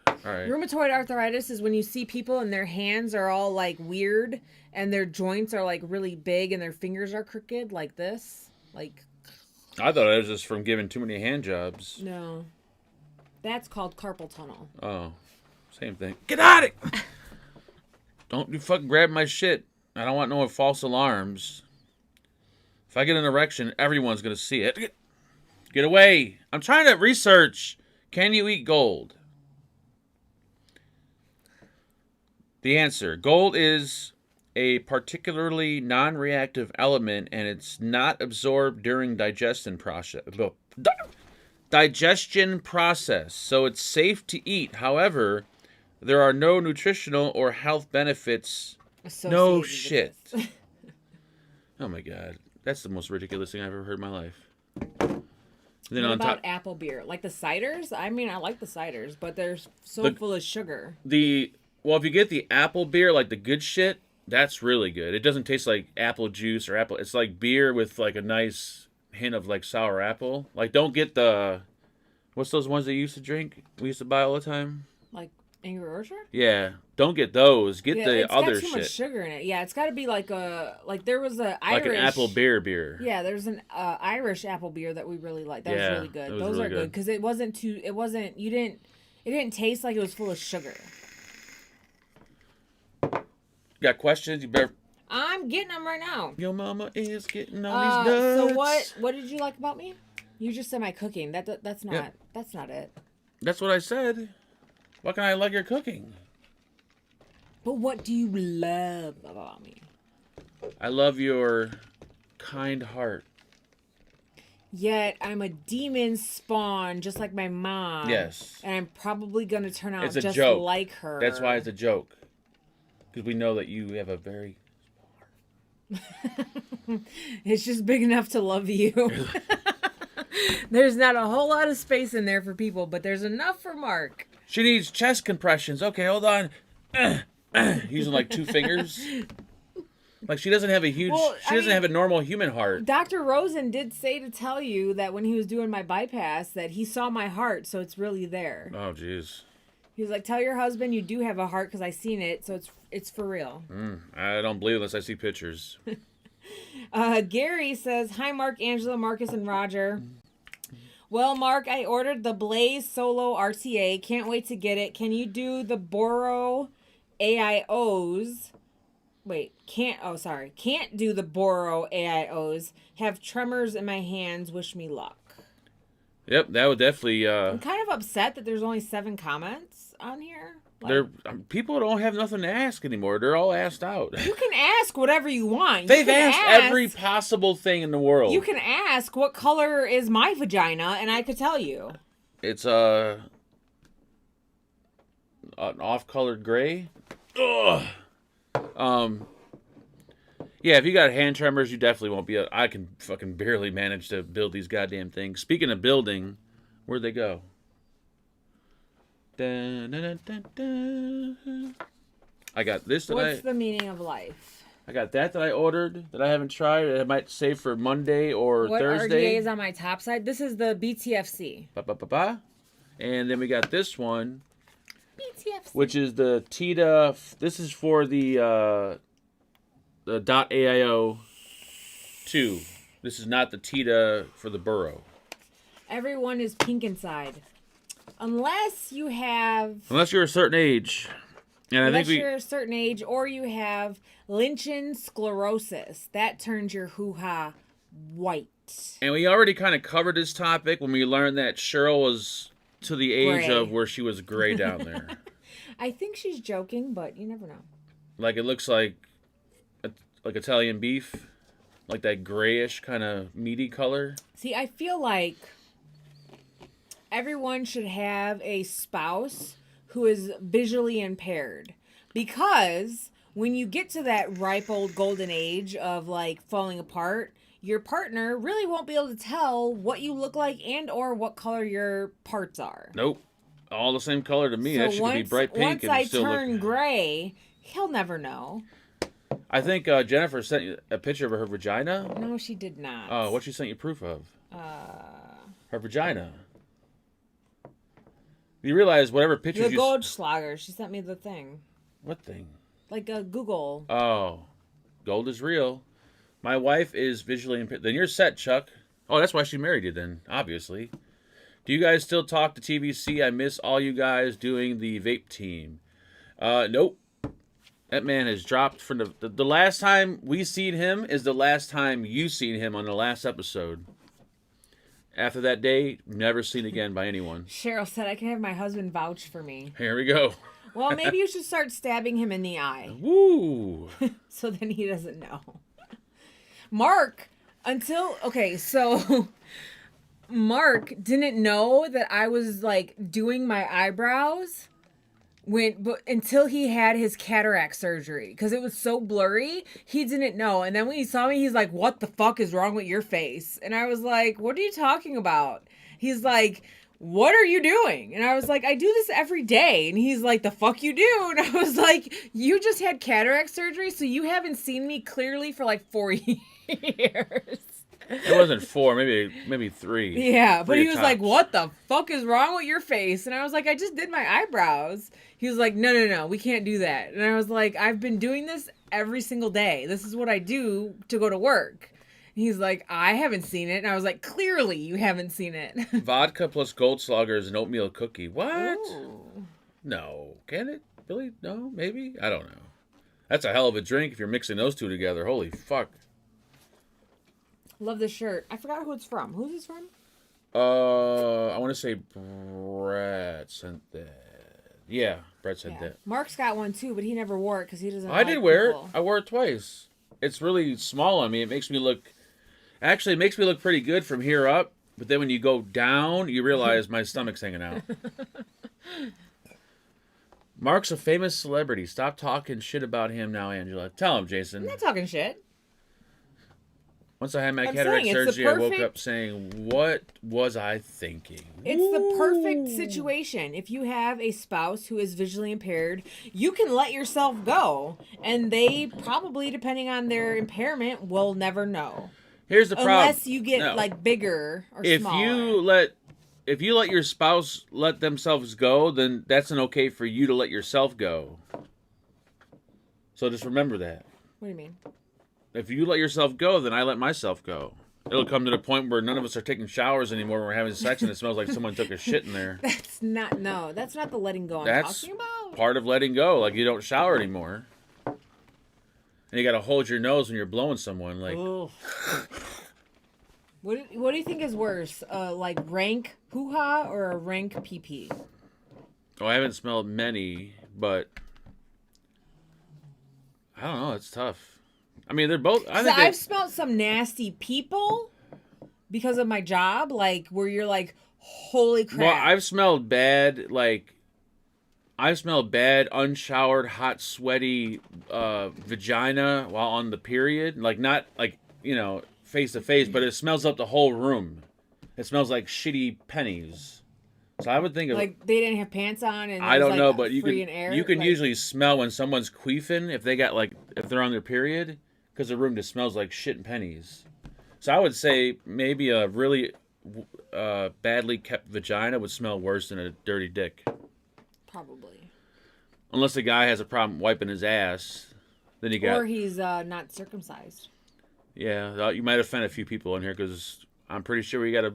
All right. Rheumatoid arthritis is when you see people and their hands are all like weird and their joints are like really big and their fingers are crooked like this. Like, I thought it was just from giving too many hand jobs. no. That's called carpal tunnel. Oh, same thing. Get out of it! Don't you fucking grab my shit. I don't want no false alarms. If I get an erection, everyone's going to see it. Get away. I'm trying to research. Can you eat gold? The answer. Gold is a particularly non-reactive element, and it's not absorbed during digestion process. So it's safe to eat. However, there are no nutritional or health benefits. No associated with shit. this. Oh my god. That's the most ridiculous thing I've ever heard in my life. And then What on about top, apple beer? Like the ciders? I mean, I like the ciders, but they're so The- full of sugar. well, if you get the apple beer, like the good shit, That's really good. It doesn't taste like apple juice or apple. It's like beer with like a nice hint of like sour apple. Like don't get the what's those ones they used to drink? We used to buy all the time. Like Angry Orchard. Yeah, don't get those. Get Yeah, the it's other got too much shit. sugar in it. Yeah, it's got to be like there was a Like Irish an apple beer. Yeah, there's an Irish apple beer that we really like. That was Yeah, really good. it was Those really are good good. because it wasn't it didn't taste like it was full of sugar. Got questions? You better. I'm getting them right now. Your mama is getting all these nuts. So what did you like about me? You just said my cooking. That's not Yeah. that's not it. That's what I said. Why can I like your cooking? But what do you love about me? I love your kind heart. Yet I'm a demon spawn, just like my mom. Yes. And I'm probably gonna turn out It's a just joke. like her. That's why it's a joke. Because we know that you have a very. It's just big enough to love you. There's not a whole lot of space in there for people, but there's enough for Mark. She needs chest compressions. Okay, hold on. Using like two fingers. Like she doesn't have a huge. Well, she doesn't have a normal human heart. Dr. Rosen did say to tell you that when he was doing my bypass that he saw my heart, so it's really there. Oh, jeez. He was like, tell your husband you do have a heart because I seen it, so it's for real. I don't believe unless I see pictures. Gary says, hi, Mark, Angela, Marcus, and Roger. Well, Mark, I ordered the Blaze Solo RTA. Can't wait to get it. Can you do the Boro AIOs? Wait, can't do the Boro AIOs. Have tremors in my hands. Wish me luck. Yep, that would definitely. I'm kind of upset that there's only 7 comments on here. They're people don't have nothing to ask anymore. They're all asked out. You can ask whatever you want. They've asked every possible thing in the world. You can ask what color is my vagina, and I could tell you. It's an off-colored gray. Ugh. Yeah, if you got hand tremors, you definitely won't be. I can fucking barely manage to build these goddamn things. Speaking of building, where'd they go? Dun, dun, dun, dun, dun. I got this that What's the meaning of life? I got that I ordered that I haven't tried. I might save for Monday or What Thursday. RDA is on my top side? This is the BTFC. Ba-ba-ba-ba. And then we got this one, BTFC. which is the Tita. This is for the .AIO 2. This is not the Tita for the Burrow. Everyone is pink inside. Unless you have... Unless you're a certain age. And Unless you're a certain age, or you have Lynchian sclerosis. That turns your hoo-ha white. And we already kind of covered this topic when we learned that Cheryl was to the age Gray. of where she was gray down there. I think she's joking, but you never know. Like it looks like Italian beef. Like that grayish kind of meaty color. See, I feel like everyone should have a spouse who is visually impaired, because when you get to that ripe old golden age of like falling apart, your partner really won't be able to tell what you look like and or what color your parts are. Nope. All the same color to me. So That shit could be bright pink once and I still turn look. gray, he'll never know. I think Jennifer sent you a picture of her vagina. No, she did not. Oh, what she sent you proof of? Her vagina. You realize whatever pictures The Goldschlager. She sent me the thing. What thing? Like a Google. Oh, gold is real. My wife is visually impaired. Then you're set, Chuck. Oh, that's why she married you then, obviously. Do you guys still talk to TVC? I miss all you guys doing the vape team. Nope. That man has dropped from the last time we seen him is the last time you seen him on the last episode. After that day, never seen again by anyone. Cheryl said I can have my husband vouch for me. Here we go. Well, maybe you should start stabbing him in the eye. Woo! So then he doesn't know. Mark, so Mark didn't know that I was like doing my eyebrows until he had his cataract surgery, because it was so blurry. He didn't know, and then when he saw me, he's like, "What the fuck is wrong with your face?" And I was like, "What are you talking about?" He's like, what are you doing? And I was like, I do this every day. And he's like, the fuck you do? And I was like, you just had cataract surgery, so you haven't seen me clearly for like 4 years. It wasn't 4, maybe 3. Yeah, but 3 he was tops. like, what the fuck is wrong with your face? And I was like, I just did my eyebrows. He was like, no, we can't do that. And I was like, I've been doing this every single day. This is what I do to go to work. And he's like, I haven't seen it. And I was like, clearly you haven't seen it. Vodka plus Goldschlager is an oatmeal cookie. What? Ooh. No. Can it? Really? No? Maybe? I don't know. That's a hell of a drink if you're mixing those two together. Holy fuck. Love this shirt. I forgot who it's from. Who's this from? I want to say Brett sent that. Yeah, Brett sent that. Mark's got one too, but he never wore it because he doesn't. I did wear it. I wore it twice. It's really small on me. It makes me look. Actually, it makes me look pretty good from here up. But then when you go down, you realize my stomach's hanging out. Mark's a famous celebrity. Stop talking shit about him now, Angela. Tell him, Jason. I'm not talking shit. Once I had my I'm cataract saying it's the surgery, I woke perfect- up saying, what was I thinking? It's the perfect situation. If you have a spouse who is visually impaired, you can let yourself go, and they probably, depending on their impairment, will never know. Here's the problem. Unless you get No. like bigger or if smaller. if you let your spouse let themselves go, then that's an okay for you to let yourself go. So just remember that. What do you mean? If you let yourself go, then I let myself go. It'll come to the point where none of us are taking showers anymore when we're having sex and it smells like someone took a shit in there. That's not that's not the letting go I'm That's talking about. part of letting go. Like you don't shower anymore. And you gotta hold your nose when you're blowing someone. Like Ugh. What do you think is worse? Like rank hoo-ha or a rank pee-pee? oh, I haven't smelled many, but I don't know, it's tough. I mean they're both I think I've smelled some nasty people because of my job, like where you're like, holy crap. well, I've smelled bad, unshowered, hot, sweaty vagina while on the period. Like, not, like, face to face, but it smells up the whole room. It smells like shitty pennies. So I would think of... like they didn't have pants on and I don't like know, but you free can, and air. you can like, usually smell when someone's queefing if they're on their period, because the room just smells like shit and pennies. So I would say maybe a really badly kept vagina would smell worse than a dirty dick. probably. Unless the guy has a problem wiping his ass, then you got... Or he's not circumcised. Yeah, you might offend a few people in here because I'm pretty sure we got a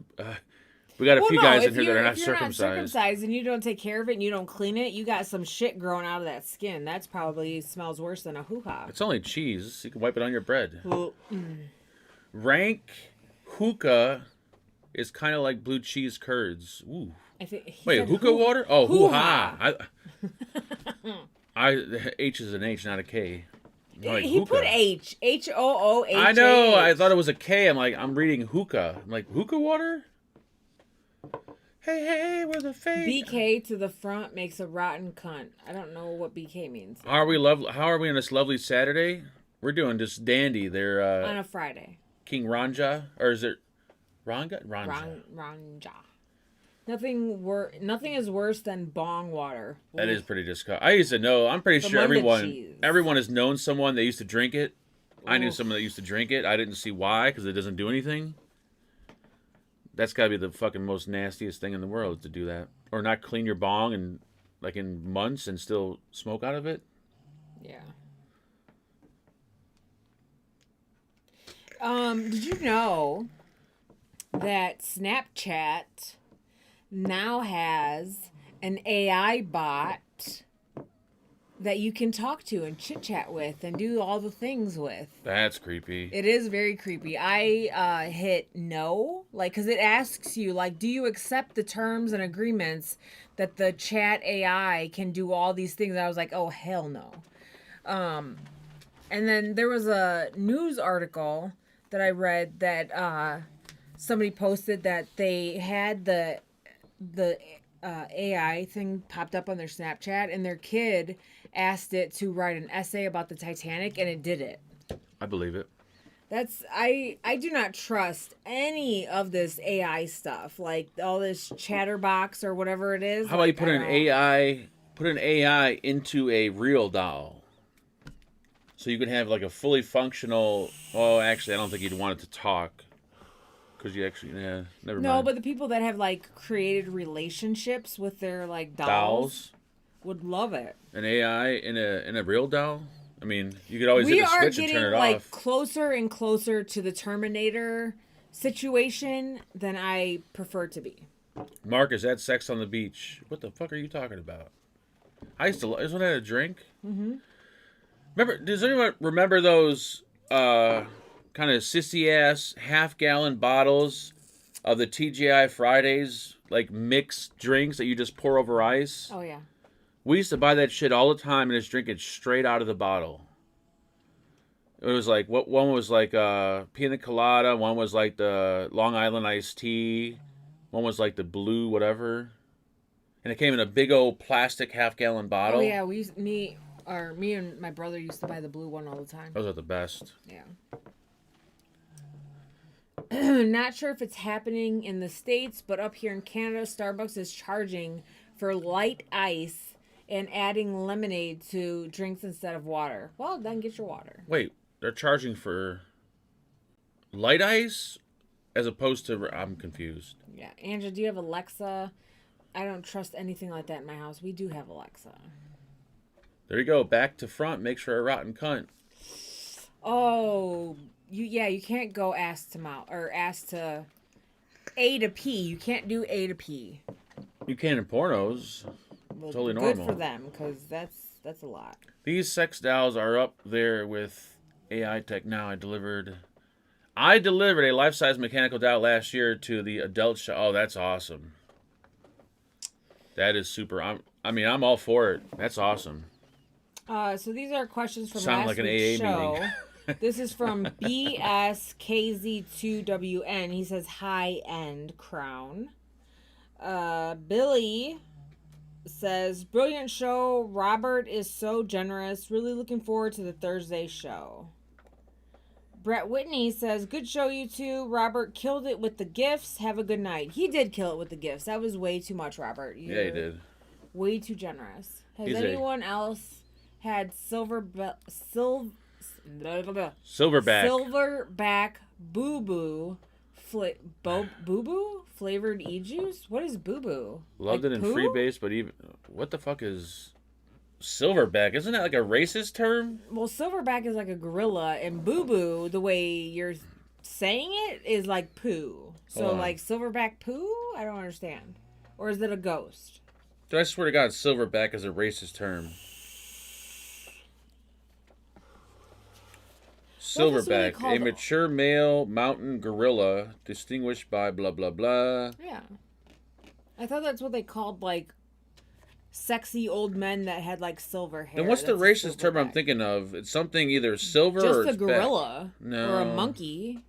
few guys in here that are not if you're circumcised. not circumcised and you don't take care of it and you don't clean it, you got some shit growing out of that skin. That's probably smells worse than a hoo-ha. It's only cheese. You can wipe it on your bread. Well, Rank hookah is kind of like blue cheese curds. Ooh. I think he Wait, said hookah water? Oh, hoo-ha. The H is an H, not a K. Like he put hookah. H-O-O-H. I know. I thought it was a K. I'm reading hookah. I'm like, hookah water? Hey, we're the fake. BK to the front makes a rotten cunt. I don't know what BK means. How are we on this lovely Saturday? We're doing just dandy. They're On a Friday. King Ranja, or is it Ranga? Ranja. Ranja. Nothing is worse than bong water. That is pretty disgusting. I used to know. I'm pretty sure Munda cheese. everyone has known someone that used to drink it. I knew someone that used to drink it. I didn't see why, because it doesn't do anything. That's got to be the fucking most nastiest thing in the world to do that, or not clean your bong and like in months and still smoke out of it. Yeah. Did you know that Snapchat now has an AI bot that you can talk to and chit chat with and do all the things with? That's creepy. It is very creepy. I hit no, because it asks you, do you accept the terms and agreements that the chat AI can do all these things? And I was like, oh, hell no. And then there was a news article that I read that somebody posted that they had the AI thing popped up on their Snapchat, and their kid asked it to write an essay about the Titanic, and it did it. I believe it. I do not trust any of this AI stuff, like all this chatterbox or whatever it is. How about you Like, put I an don't- AI into a real doll? So you can have like a fully functional. Oh, actually, I don't think you'd want it to talk because you actually, yeah, never No, mind. but the people that have like created relationships with their like dolls Dolls, would love it. an AI in a real doll. I mean, you could always We hit a are switch and getting turn it like off. closer and closer to the Terminator situation than I prefer to be. Marcus had sex on the beach. What the fuck are you talking about? I used to. Isn't that a drink? Mm-hmm. Remember? Does anyone remember those kind of sissy ass half-gallon bottles of the TGI Fridays, like mixed drinks that you just pour over ice? Oh yeah. We used to buy that shit all the time and just drink it straight out of the bottle. It was like what one was like pina colada, one was like the Long Island iced tea, one was like the blue whatever, and it came in a big old plastic half-gallon bottle. Oh yeah, me and my brother used to buy the blue one all the time. Those are the best. Yeah. Not sure if it's happening in the States, but up here in Canada, Starbucks is charging for light ice and adding lemonade to drinks instead of water. Well, then get your water. Wait, they're charging for light ice as opposed to. I'm confused. Yeah. Angela, do you have Alexa? I don't trust anything like that in my house. We do have Alexa. There you go. Back to front. Makes her a rotten cunt. Oh, you can't go ass to mouth or ass to A to P. You can't do A to P. You can in pornos. Well, Totally good normal. for them because that's a lot. These sex dolls are up there with AI tech now. I delivered a life-size mechanical doll last year to the adult show. Oh, that's awesome. That is super. I'm all for it. That's awesome. So these are questions from Sound last like an week's AA show. meeting. This is from BSKZ2WN. He says high end crown. Billy says brilliant show. Robert is so generous. Really looking forward to the Thursday show. Brett Whitney says good show you two. Robert killed it with the gifts. Have a good night. He did kill it with the gifts. That was way too much, Robert. Yeah, he did. Way too generous. Has He's anyone else had silverback boo boo flavored e-juice? What is boo boo? Loved Like it in poo? Freebase, but even what the fuck is silverback? Isn't that like a racist term? Well, silverback is like a gorilla, and boo boo, the way you're saying it, is like poo. So Hold on. like silverback poo? I don't understand. Or is it a ghost? I swear to God, silverback is a racist term. What is this really Silverback, a called? mature male mountain gorilla distinguished by blah blah blah. Yeah. I thought that's what they called like sexy old men that had like silver hair. Then what's the That's a racist term I'm silverback. thinking of? It's something either silver or Just a it's back. gorilla No. or a monkey.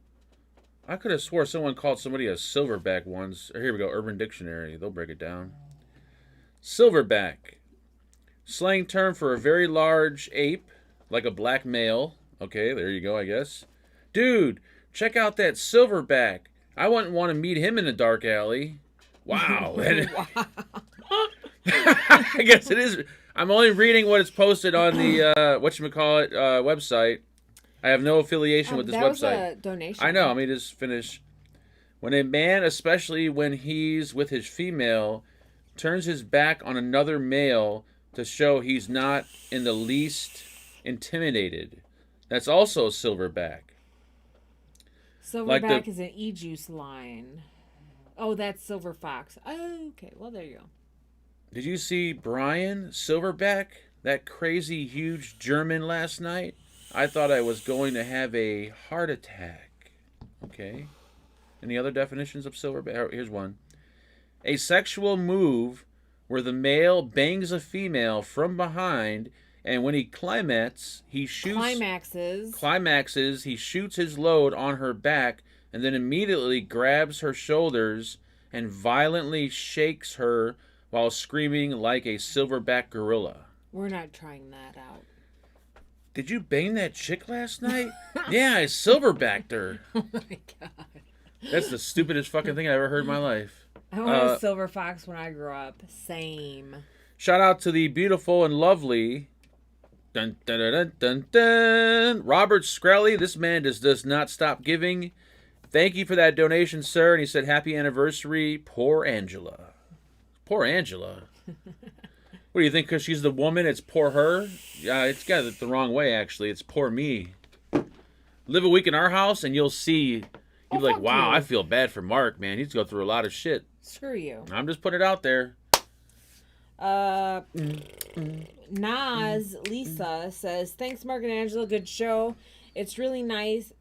I could have swore someone called somebody a silverback once. Here we go, Urban Dictionary. They'll break it down. Silverback. Slang term for a very large ape, like a black male. Okay, there you go, I guess. Dude, check out that silverback. I wouldn't want to meet him in a dark alley. Wow. I guess it is. I'm only reading what is posted on the whatchamacallit website. I have no affiliation with this that was website. a donation. I know. Let me just finish. When a man, especially when he's with his female, turns his back on another male to show he's not in the least intimidated, that's also silverback. Silverback like the- is an e-juice line. Oh, that's Silver Fox. Oh, okay. Well, there you go. Did you see Brian Silverback, that crazy huge German last night? I thought I was going to have a heart attack. Okay. Any other definitions of silverback? Here's one. A sexual move where the male bangs a female from behind, and when he climaxes, he shoots his load on her back, and then immediately grabs her shoulders and violently shakes her while screaming like a silverback gorilla. We're not trying that out. Did you bang that chick last night? Yeah, I silverbacked her. Oh my god. That's the stupidest fucking thing I ever heard in my life. I wanted a silver fox when I grew up. Same. Shout out to the beautiful and lovely dun, dun, dun, dun, dun, dun, Robert Screlly. This man just does not stop giving. Thank you for that donation, sir. And he said, happy anniversary, poor Angela. Poor Angela. What do you think? Because she's the woman, it's poor her? Yeah, it's got it the wrong way, actually. It's poor me. Live a week in our house, and you'll see. You'll be like, wow, you. I feel bad for Mark, man. He's going through a lot of shit. Screw you. I'm just putting it out there. Nas Lisa says, thanks, Mark and Angela. Good show. It's really nice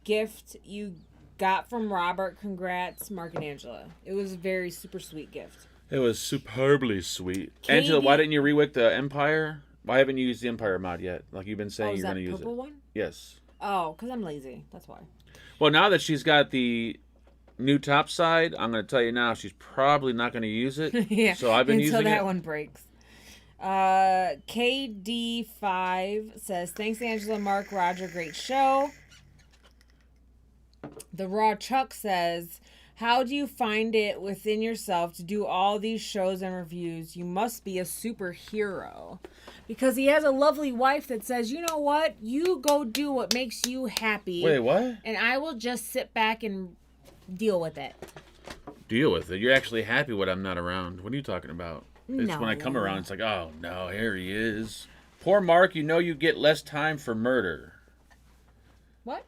gift you got from Robert. Congrats, Mark and Angela. It was a very super sweet gift. It was superbly sweet. Angela, why didn't you rewick the Empire? Why haven't you used the Empire mod yet? Like you've been saying you're going to use it. Purple one? Yes. Oh, because I'm lazy. That's why. Well, now that she's got the new top side, I'm going to tell you now, she's probably not going to use it. Yeah. So I've been using it. Until that one breaks. KD5 says, thanks, Angela, Mark, Roger. Great show. The Raw Chuck says, how do you find it within yourself to do all these shows and reviews? You must be a superhero. Because he has a lovely wife that says, you know what? You go do what makes you happy. Wait, what? And I will just sit back and deal with it. Deal with it? You're actually happy when I'm not around. What are you talking about? It's No. when I come around, it's like, oh, no, here he is. Poor Mark, you know you get less time for murder. What?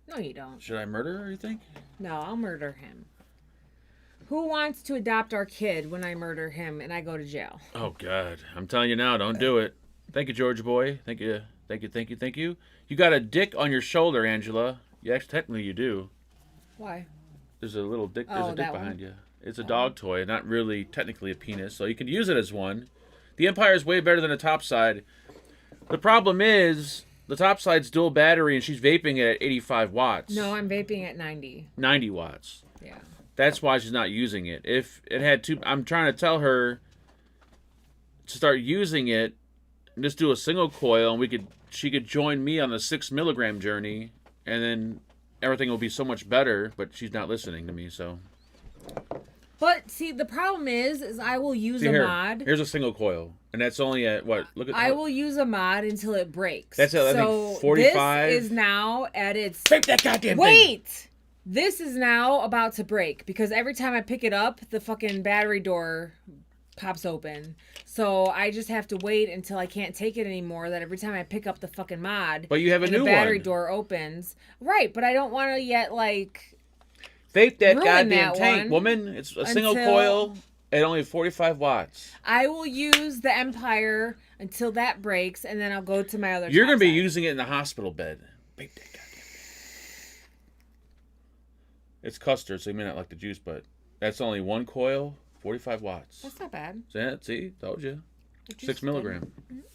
No, you don't. Should I murder her, you think? No, I'll murder him. Who wants to adopt our kid when I murder him and I go to jail? Oh, God. I'm telling you now, don't do it. Thank you, George boy. Thank you. Thank you, thank you, thank you. You got a dick on your shoulder, Angela. Yeah, actually, technically you do. Why? There's a little dick. There's a dick behind one? you. It's a dog toy, not really technically a penis, so you can use it as one. The Empire is way better than the top side. The problem is the top side's dual battery, and she's vaping it at 85 watts. No, I'm vaping at 90. 90 watts. Yeah. That's why she's not using it. If it had two, I'm trying to tell her to start using it and just do a single coil, and she could join me on the 6 milligram journey, and then everything will be so much better. But she's not listening to me, so. But see, the problem is I will use a mod. Here's a single coil, and that's only at what? Look at. I will use a mod until it breaks. That's at, I think, 45. This is now at its. Break that goddamn thing. Wait. This is now about to break because every time I pick it up, the fucking battery door pops open. So I just have to wait until I can't take it anymore. That every time I pick up the fucking mod, but you have a new the battery one. Door opens. Right, but I don't want to yet vape that ruin goddamn that tank, one woman. It's a single coil at only 45 watts. I will use the Empire until that breaks, and then I'll go to my other. You're going to be using it in the hospital bed. Vape that goddamn thing. It's custard, so you may not like the juice, but that's only one coil, 45 watts. That's not bad. See, told you. 6 milligram.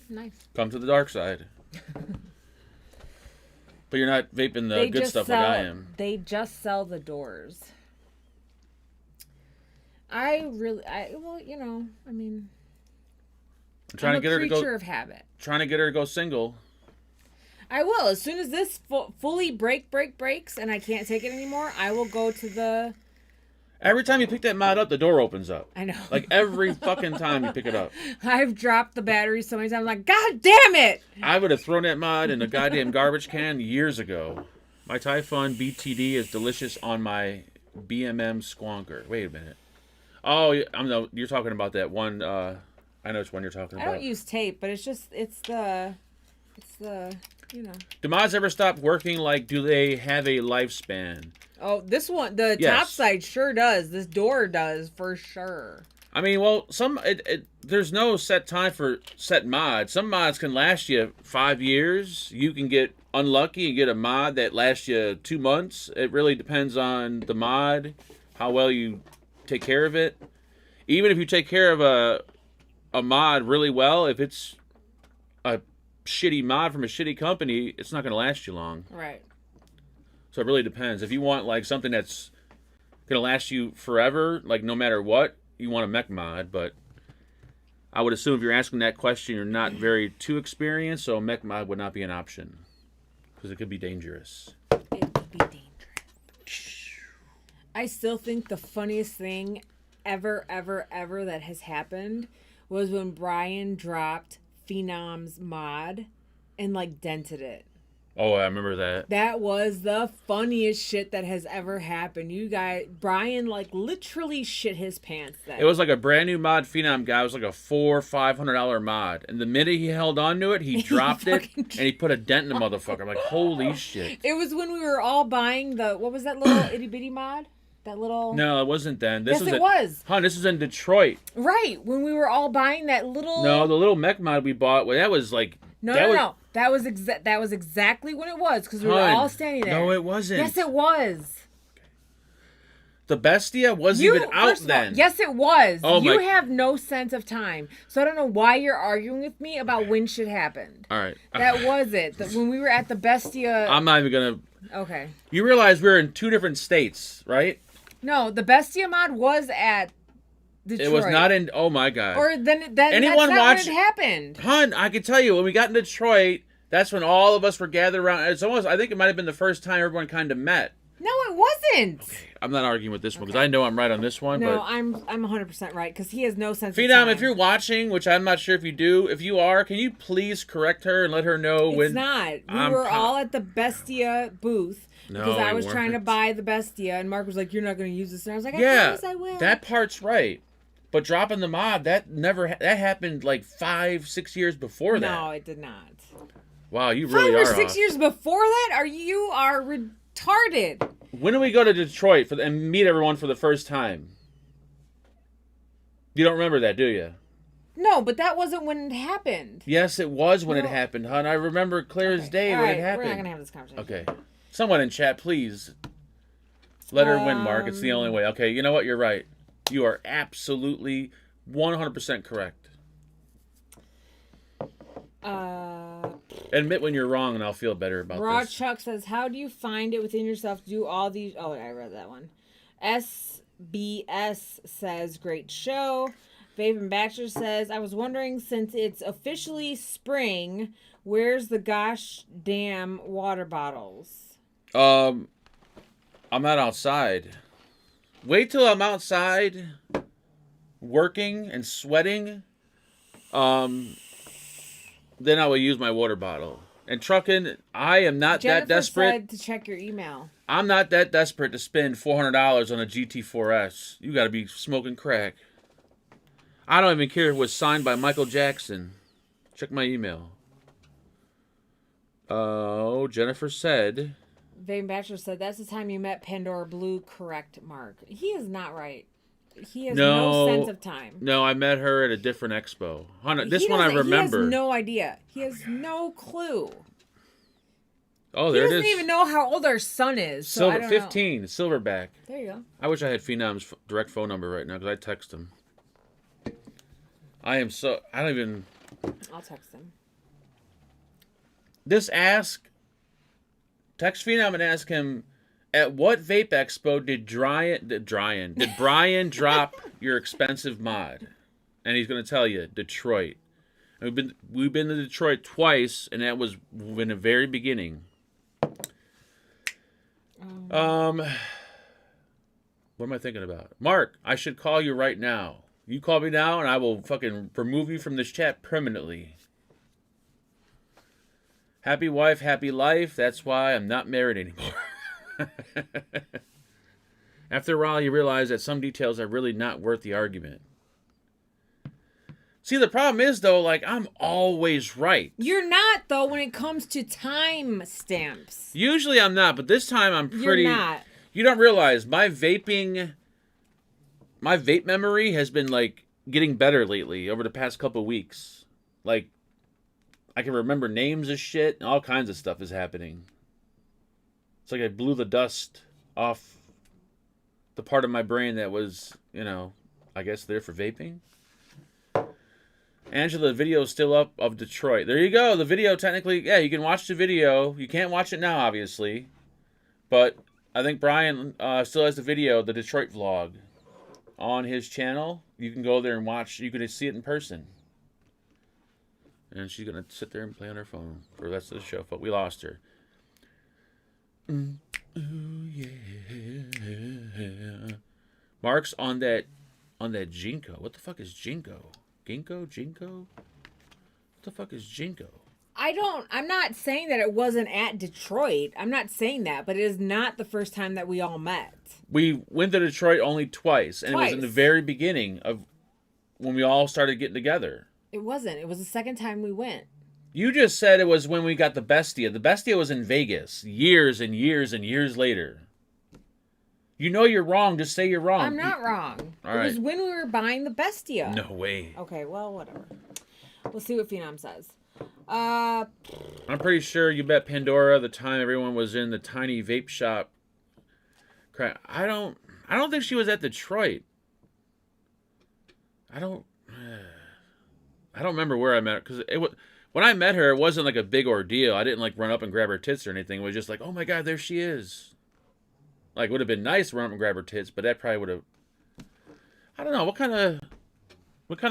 Nice. Come to the dark side. But you're not vaping the good stuff like I am. They just sell the doors. I'm trying to get her to go. Creature of habit. Trying to get her to go single. I will. As soon as this fully breaks and I can't take it anymore, I will go to the. Every time you pick that mod up, the door opens up. I know. Like every fucking time you pick it up. I've dropped the battery so many times. I'm like, God damn it! I would have thrown that mod in a goddamn garbage can years ago. My Typhon BTD is delicious on my BMM Squonker. Wait a minute. Oh, you're talking about that one. I know which one you're talking about. I don't use tape, but it's the. Do mods ever stop working? Like, do they have a lifespan? Oh, this one, the Yes. top side sure does. This door does for sure. I mean, well, there's no set time for set mods. Some mods can last you 5 years. You can get unlucky and get a mod that lasts you 2 months. It really depends on the mod, how well you take care of it. Even if you take care of a mod really well, if it's a shitty mod from a shitty company, it's not going to last you long. Right. So it really depends. If you want like something that's going to last you forever, like no matter what, you want a mech mod, but I would assume if you're asking that question, you're not very too experienced, so a mech mod would not be an option because it could be dangerous. It could be dangerous. I still think the funniest thing ever that has happened was when Brian dropped Phenom's mod and like dented it. Oh, I remember that. That was the funniest shit that has ever happened. You guys, Brian like literally shit his pants then. It was like a brand new mod Phenom guy. It was like a $400-$500 mod. And the minute he held on to it, he dropped it and he put a dent in the motherfucker. I'm like, holy shit. It was when we were all buying what was that little itty bitty mod? That little... No, it wasn't then. Yes, it was. Huh, this was in Detroit. Right, when we were all buying that little... No, the little mech mod we bought, well, that was like... No. That was exactly when it was, because we were all standing there. No, it wasn't. Yes, it was. The Bestia wasn't even out then. Yes, it was. Oh, you have no sense of time. So I don't know why you're arguing with me about when shit happened. All right. That was it. When we were at the Bestia... I'm not even going to... Okay. You realize we're in 2 different states, right? No, the Bestia mod was at Detroit. It was not in... Oh, my God. Or then that's not when it happened. Hun, I can tell you, when we got in Detroit, that's when all of us were gathered around. It's almost... I think it might have been the first time everyone kind of met. No, it wasn't. Okay, I'm not arguing with this one, because I know I'm right on this one. No, but... I'm 100% right, because he has no sense of Phenom, time. if you're watching, which I'm not sure if you do, if you are, can you please correct her and let her know when... It's not. We were all at the Bestia booth, because I was trying to buy the Bestia, and Mark was like, you're not going to use this. And I was like, I promise I will. That part's right. But dropping the mod, that happened like 5-6 years before that. No, it did not. Wow, you really 5 are or 6 years before that? You are retarded. When do we go to Detroit and meet everyone for the first time? You don't remember that, do you? No, but that wasn't when it happened. Yes, it was when it happened, hon. I remember clear as day when it happened. We're not going to have this conversation. Okay. Someone in chat, please. Let her win, Mark. It's the only way. Okay, you know what? You're right. You are absolutely 100% correct. Admit when you're wrong, and I'll feel better about Raw this. Chuck says, how do you find it within yourself to do all these... Oh, I read that one. SBS says, great show. Faven Baxter says, I was wondering, since it's officially spring, where's the gosh damn water bottles? I'm not outside. Wait till I'm outside working and sweating. Then I will use my water bottle. And trucking, I am not Jennifer that desperate. said to check your email. I'm not that desperate to spend $400 on a GT4S. You got to be smoking crack. I don't even care if it was signed by Michael Jackson. Check my email. Oh, Jennifer said... Vane Bachelor said, that's the time you met Pandora Blue. Correct, Mark. He is not right. He has no sense of time. No, I met her at a different expo. This one I remember. He has no idea. He has no clue. Oh, there it is. He doesn't even know how old our son is. So I don't 15, Silverback. There you go. I wish I had Phenom's direct phone number right now, because I'd text him. I don't even... I'll text him. Text Phenom and ask him, at what vape expo did Brian drop your expensive mod? And he's going to tell you, Detroit. And we've been to Detroit twice, and that was in the very beginning. What am I thinking about? Mark, I should call you right now. You call me now, and I will fucking remove you from this chat permanently. Happy wife, happy life. That's why I'm not married anymore. After a while, you realize that some details are really not worth the argument. See, the problem is, though, like, I'm always right. You're not, though, when it comes to time stamps. Usually I'm not, but this time I'm pretty... You're not. You don't realize, my vape memory has been, like, getting better lately over the past couple weeks. Like, I can remember names of shit, and all kinds of stuff is happening. It's like I blew the dust off the part of my brain that was, I guess there for vaping. Angela, the video is still up of Detroit. There you go. The video, technically, yeah, you can watch the video. You can't watch it now, obviously. But I think Brian still has the video, the Detroit vlog, on his channel. You can go there and watch. You can see it in person. and she's gonna sit there and play on her phone for the rest of the show. But we lost her. Ooh, yeah. Mark's on that Jinko. What the fuck is Jinko? Jinko? What the fuck is Jinko? I'm not saying that it wasn't at Detroit. I'm not saying that, but it is not the first time that we all met. We went to Detroit only twice, and it was in the Twice. very beginning of when we all started getting together. It wasn't. It was the second time we went. You just said it was when we got the Bestia. The Bestia was in Vegas years and years and years later. You know you're wrong. Just say you're wrong. I'm not wrong. All It right. was when we were buying the Bestia. No way. Okay, well, whatever. We'll see what Phenom says. I'm pretty sure you bet Pandora the time everyone was in the tiny vape shop. I don't think she was at Detroit. I don't remember where I met her because when I met her, it wasn't like a big ordeal. I didn't like run up and grab her tits or anything. It was just like, oh my god, there she is. Like, it would have been nice to run up and grab her tits, but that probably would have. I don't know what kind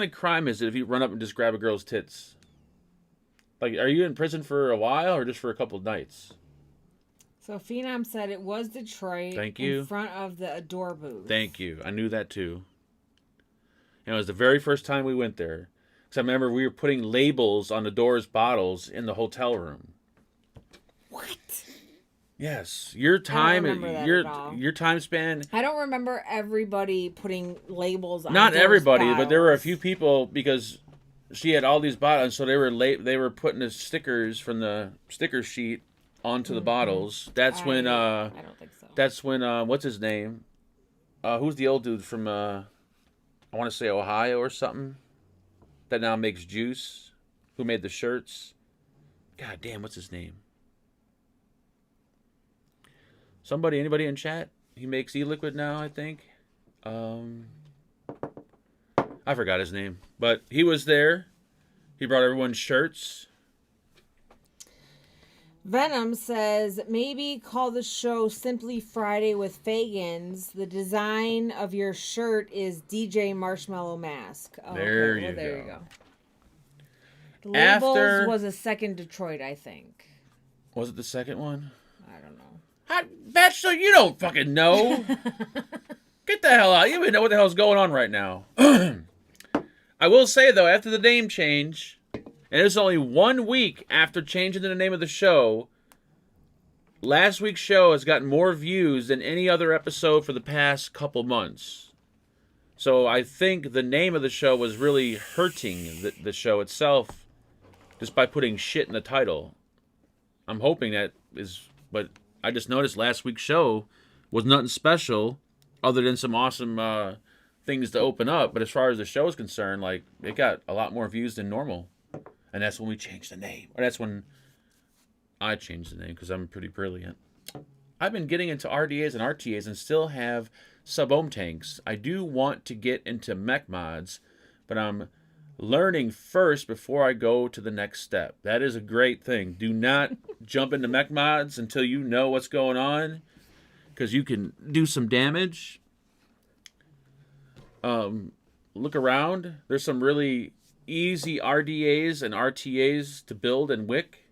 of crime is it if you run up and just grab a girl's tits? Like, are you in prison for a while or just for a couple of nights? So Phenom said it was Detroit. Thank you. In front of the Adore booth. Thank you. I knew that too. And it was the very first time we went there. Because I remember we were putting labels on Adore's bottles in the hotel room. What? Yes. Your time remember that your at all. your time span. I don't remember everybody putting labels on Not Adore's everybody, but there were a bottles. few people because she had all these bottles, so they were putting the stickers from the sticker sheet onto the bottles. That's when I don't think so. that's when what's his name? Who's the old dude from I want to say Ohio or something that now makes juice? Who made the shirts? God damn, what's his name? Anybody in chat? He makes e-liquid now, I think. I forgot his name, but he was there. He brought everyone shirts. Venom says, maybe call the show Simply Friday with Fagans. The design of your shirt is DJ Marshmallow Mask. Oh, There okay. you Well, there go. you go. The Labels After- was a second Detroit, I think. Was it the second one? I don't know. Bachelor, you don't fucking know. Get the hell out. You don't even know what the hell's going on right now. I will say, though, after the name change, and it's only 1 week after changing the name of the show, last week's show has gotten more views than any other episode for the past couple months. So I think the name of the show was really hurting the show itself just by putting shit in the title. I'm hoping that is... But I just noticed last week's show was nothing special other than some awesome things to open up. But as far as the show is concerned, like, it got a lot more views than normal. And that's when we changed the name. Or that's when I changed the name because I'm pretty brilliant. I've been getting into RDAs and RTAs and still have sub-ohm tanks. I do want to get into mech mods, but I'm learning first before I go to the next step. That is a great thing. Do not jump into mech mods until you know what's going on, because you can do some damage. Look around. There's some really easy RDAs and RTAs to build and wick.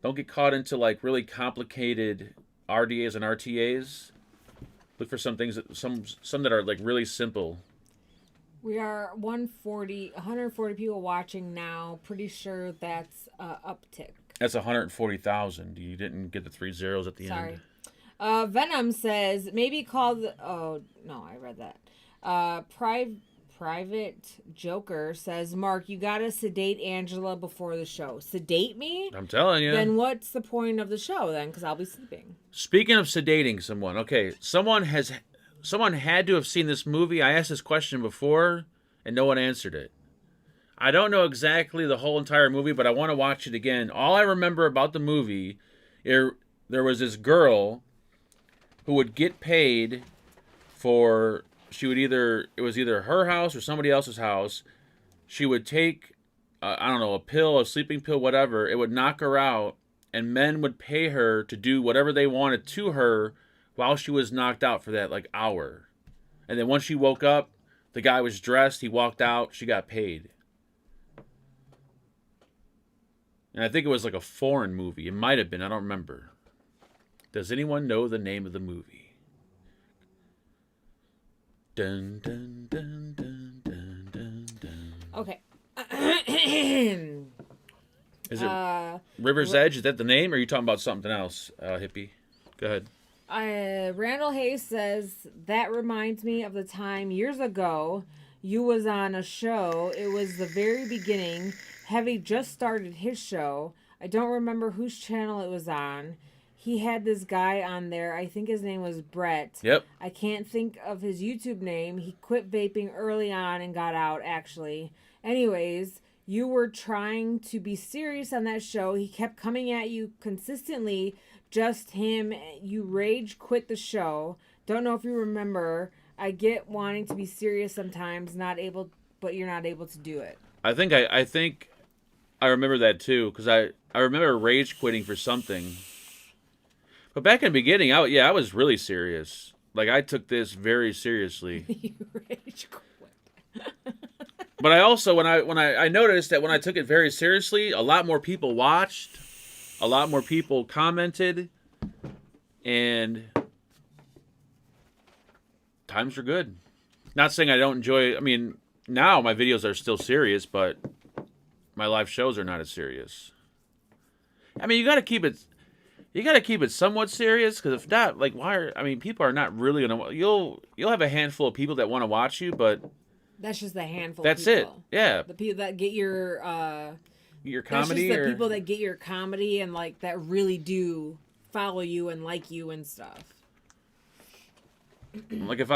Don't get caught into like really complicated RDAs and RTAs. Look for some things that some that are like really simple. We are 140 people watching now. Pretty sure that's uptick. That's 140,000. You didn't get the 3 zeros at the Sorry. end. Venom says, maybe call the... Oh, no, I read that. Private Joker says, Mark, you gotta sedate Angela before the show. Sedate me? I'm telling you. Then what's the point of the show then? Because I'll be sleeping. Speaking of sedating someone, okay, someone had to have seen this movie. I asked this question before, and no one answered it. I don't know exactly the whole entire movie, but I want to watch it again. All I remember about the movie, there was this girl who would get paid for... it was either her house or somebody else's house. She would take, I don't know, a pill, a sleeping pill, whatever. It would knock her out, and men would pay her to do whatever they wanted to her while she was knocked out for that, like, hour. And then once she woke up, the guy was dressed, he walked out, she got paid. And I think it was like a foreign movie. It might have been. I don't remember. Does anyone know the name of the movie? Dun, dun, dun, dun, dun, dun, dun. Okay. Is it River's Edge? Is that the name? Or are you talking about something else, hippie? Go ahead. Randall Hayes says, that reminds me of the time years ago you was on a show. It was the very beginning. Heavy just started his show. I don't remember whose channel it was on. He had this guy on there. I think his name was Brett. Yep. I can't think of his YouTube name. He quit vaping early on and got out, actually. Anyways, you were trying to be serious on that show. He kept coming at you consistently. Just him. You rage quit the show. Don't know if you remember. I get wanting to be serious sometimes, but you're not able to do it. I think I remember that too, because I remember rage quitting for something. But back in the beginning, I was really serious. Like, I took this very seriously. You rage quit. But I also, when I noticed that when I took it very seriously, a lot more people watched, a lot more people commented, and times were good. Not saying I don't enjoy. I mean, now my videos are still serious, but my live shows are not as serious. I mean, you got to keep it somewhat serious, because if not, like, people are not really gonna. You'll have a handful of people that want to watch you, but that's just a handful. That's of people. it. Yeah. The people that get your comedy. That's just the people that get your comedy and like that really do follow you and like you and stuff. Like,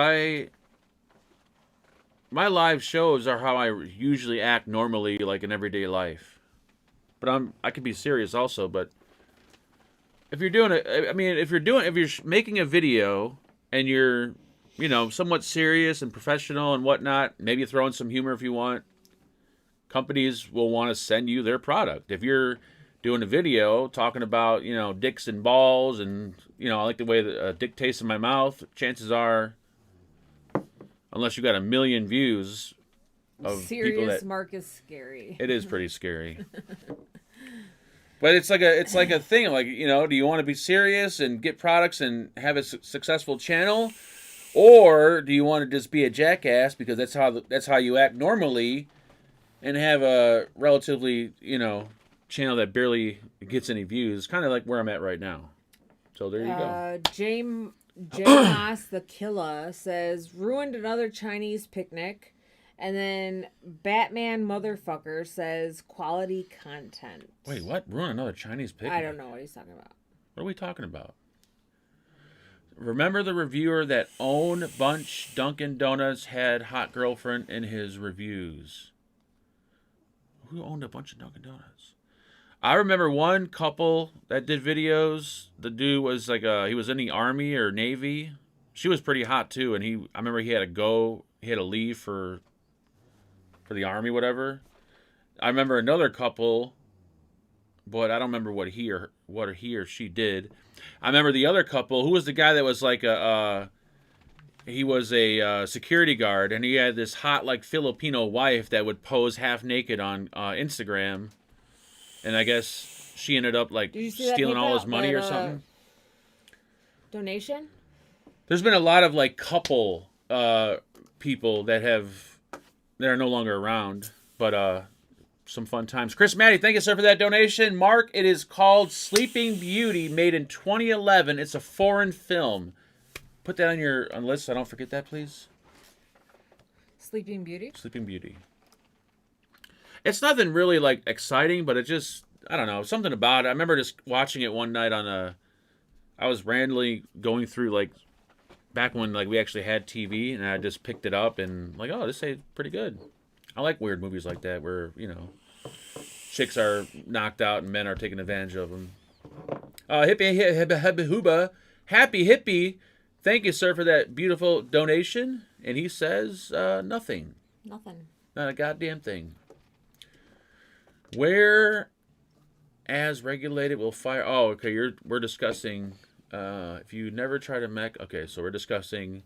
my live shows are how I usually act normally, like in everyday life. But I could be serious also. But if you're doing it, I mean, if you're making a video and you're, somewhat serious and professional and whatnot, maybe throw in some humor if you want. Companies will want to send you their product. If you're doing a video talking about, dicks and balls and, I like the way that a dick tastes in my mouth, chances are, unless you got 1 million views of serious people that... Mark is scary. It is pretty scary. But it's like a thing, like, do you want to be serious and get products and have a successful channel? Or do you want to just be a jackass because that's how you act normally and have a relatively, channel that barely gets any views, kind of like where I'm at right now. So there you go. J Moss the Killer says, ruined another Chinese picnic. And then Batman Motherfucker says, quality content. Wait, what? Ruin another Chinese picnic? I don't know what he's talking about. What are we talking about? Remember the reviewer that owned Bunch Dunkin' Donuts had hot girlfriend in his reviews? Who owned a bunch of Dunkin' Donuts? I remember one couple that did videos. The dude was like he was in the Army or Navy. She was pretty hot too, and I remember he had to leave for the Army, whatever. I remember another couple, but I don't remember what he or she did. I remember the other couple. Who was the guy that was like he was a security guard, and he had this hot, like, Filipino wife that would pose half naked on Instagram, and I guess she ended up like stealing all his money or something. Donation? There's been a lot of like couple people that are no longer around, but some fun times. Chris Maddie, thank you, sir, for that donation. Mark, it is called Sleeping Beauty, made in 2011. It's a foreign film. Put that on your list so I don't forget that, please. Sleeping Beauty? Sleeping Beauty. It's nothing really, like, exciting, but it just, I don't know, something about it. I remember just watching it one night I was randomly going through, like, back when, like, we actually had TV, and I just picked it up and, like, oh, this is pretty good. I like weird movies like that where, chicks are knocked out and men are taking advantage of them. Happy Hippie, thank you, sir, for that beautiful donation. And he says, nothing. Nothing. Not a goddamn thing. Where, as regulated, will fire... Oh, okay, we're discussing... if you never try to mech... Okay, so we're discussing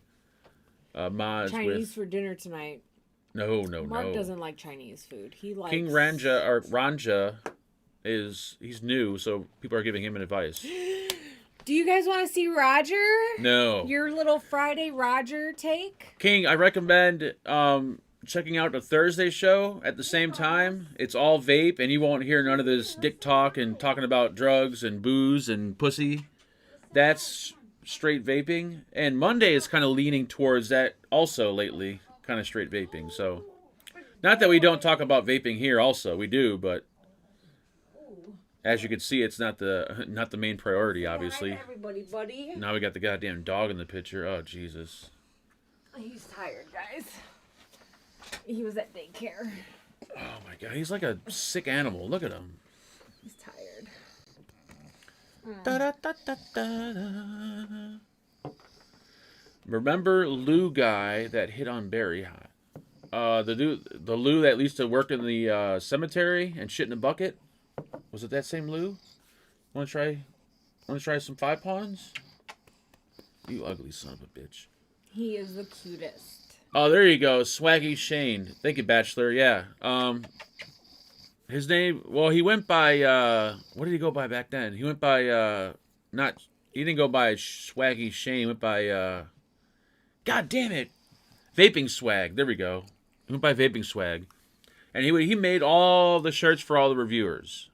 mods Chinese for dinner tonight. No. Mark doesn't like Chinese food. He likes... King Ranja he's new, so people are giving him an advice. Do you guys want to see Roger? No. Your little Friday Roger take? King, I recommend checking out the Thursday show at the same time. It's all vape, and you won't hear none of this dick talk and talking about drugs and booze and pussy. That's straight vaping. And Monday is kind of leaning towards that also lately, kind of straight vaping. So, not that we don't talk about vaping here also. We do, but as you can see, it's not the main priority, obviously. Hi, everybody, buddy. Now we got the goddamn dog in the picture. Oh, Jesus. He's tired, guys. He was at daycare. Oh, my God. He's like a sick animal. Look at him. He's tired. Remember Lou guy that hit on Barry Hot? The Lou that used to work in the cemetery and shit in a bucket? Was it that same Lou? Want to try some 5 pawns? You ugly son of a bitch. He is the cutest. Oh, there you go. Swaggy Shane. Thank you, Bachelor. Yeah. His name, well, he went by, what did he go by back then? He went by, he didn't go by Swaggy Shane. He went by, God damn it. Vaping Swag. There we go. He went by Vaping Swag. And he made all the shirts for all the reviewers.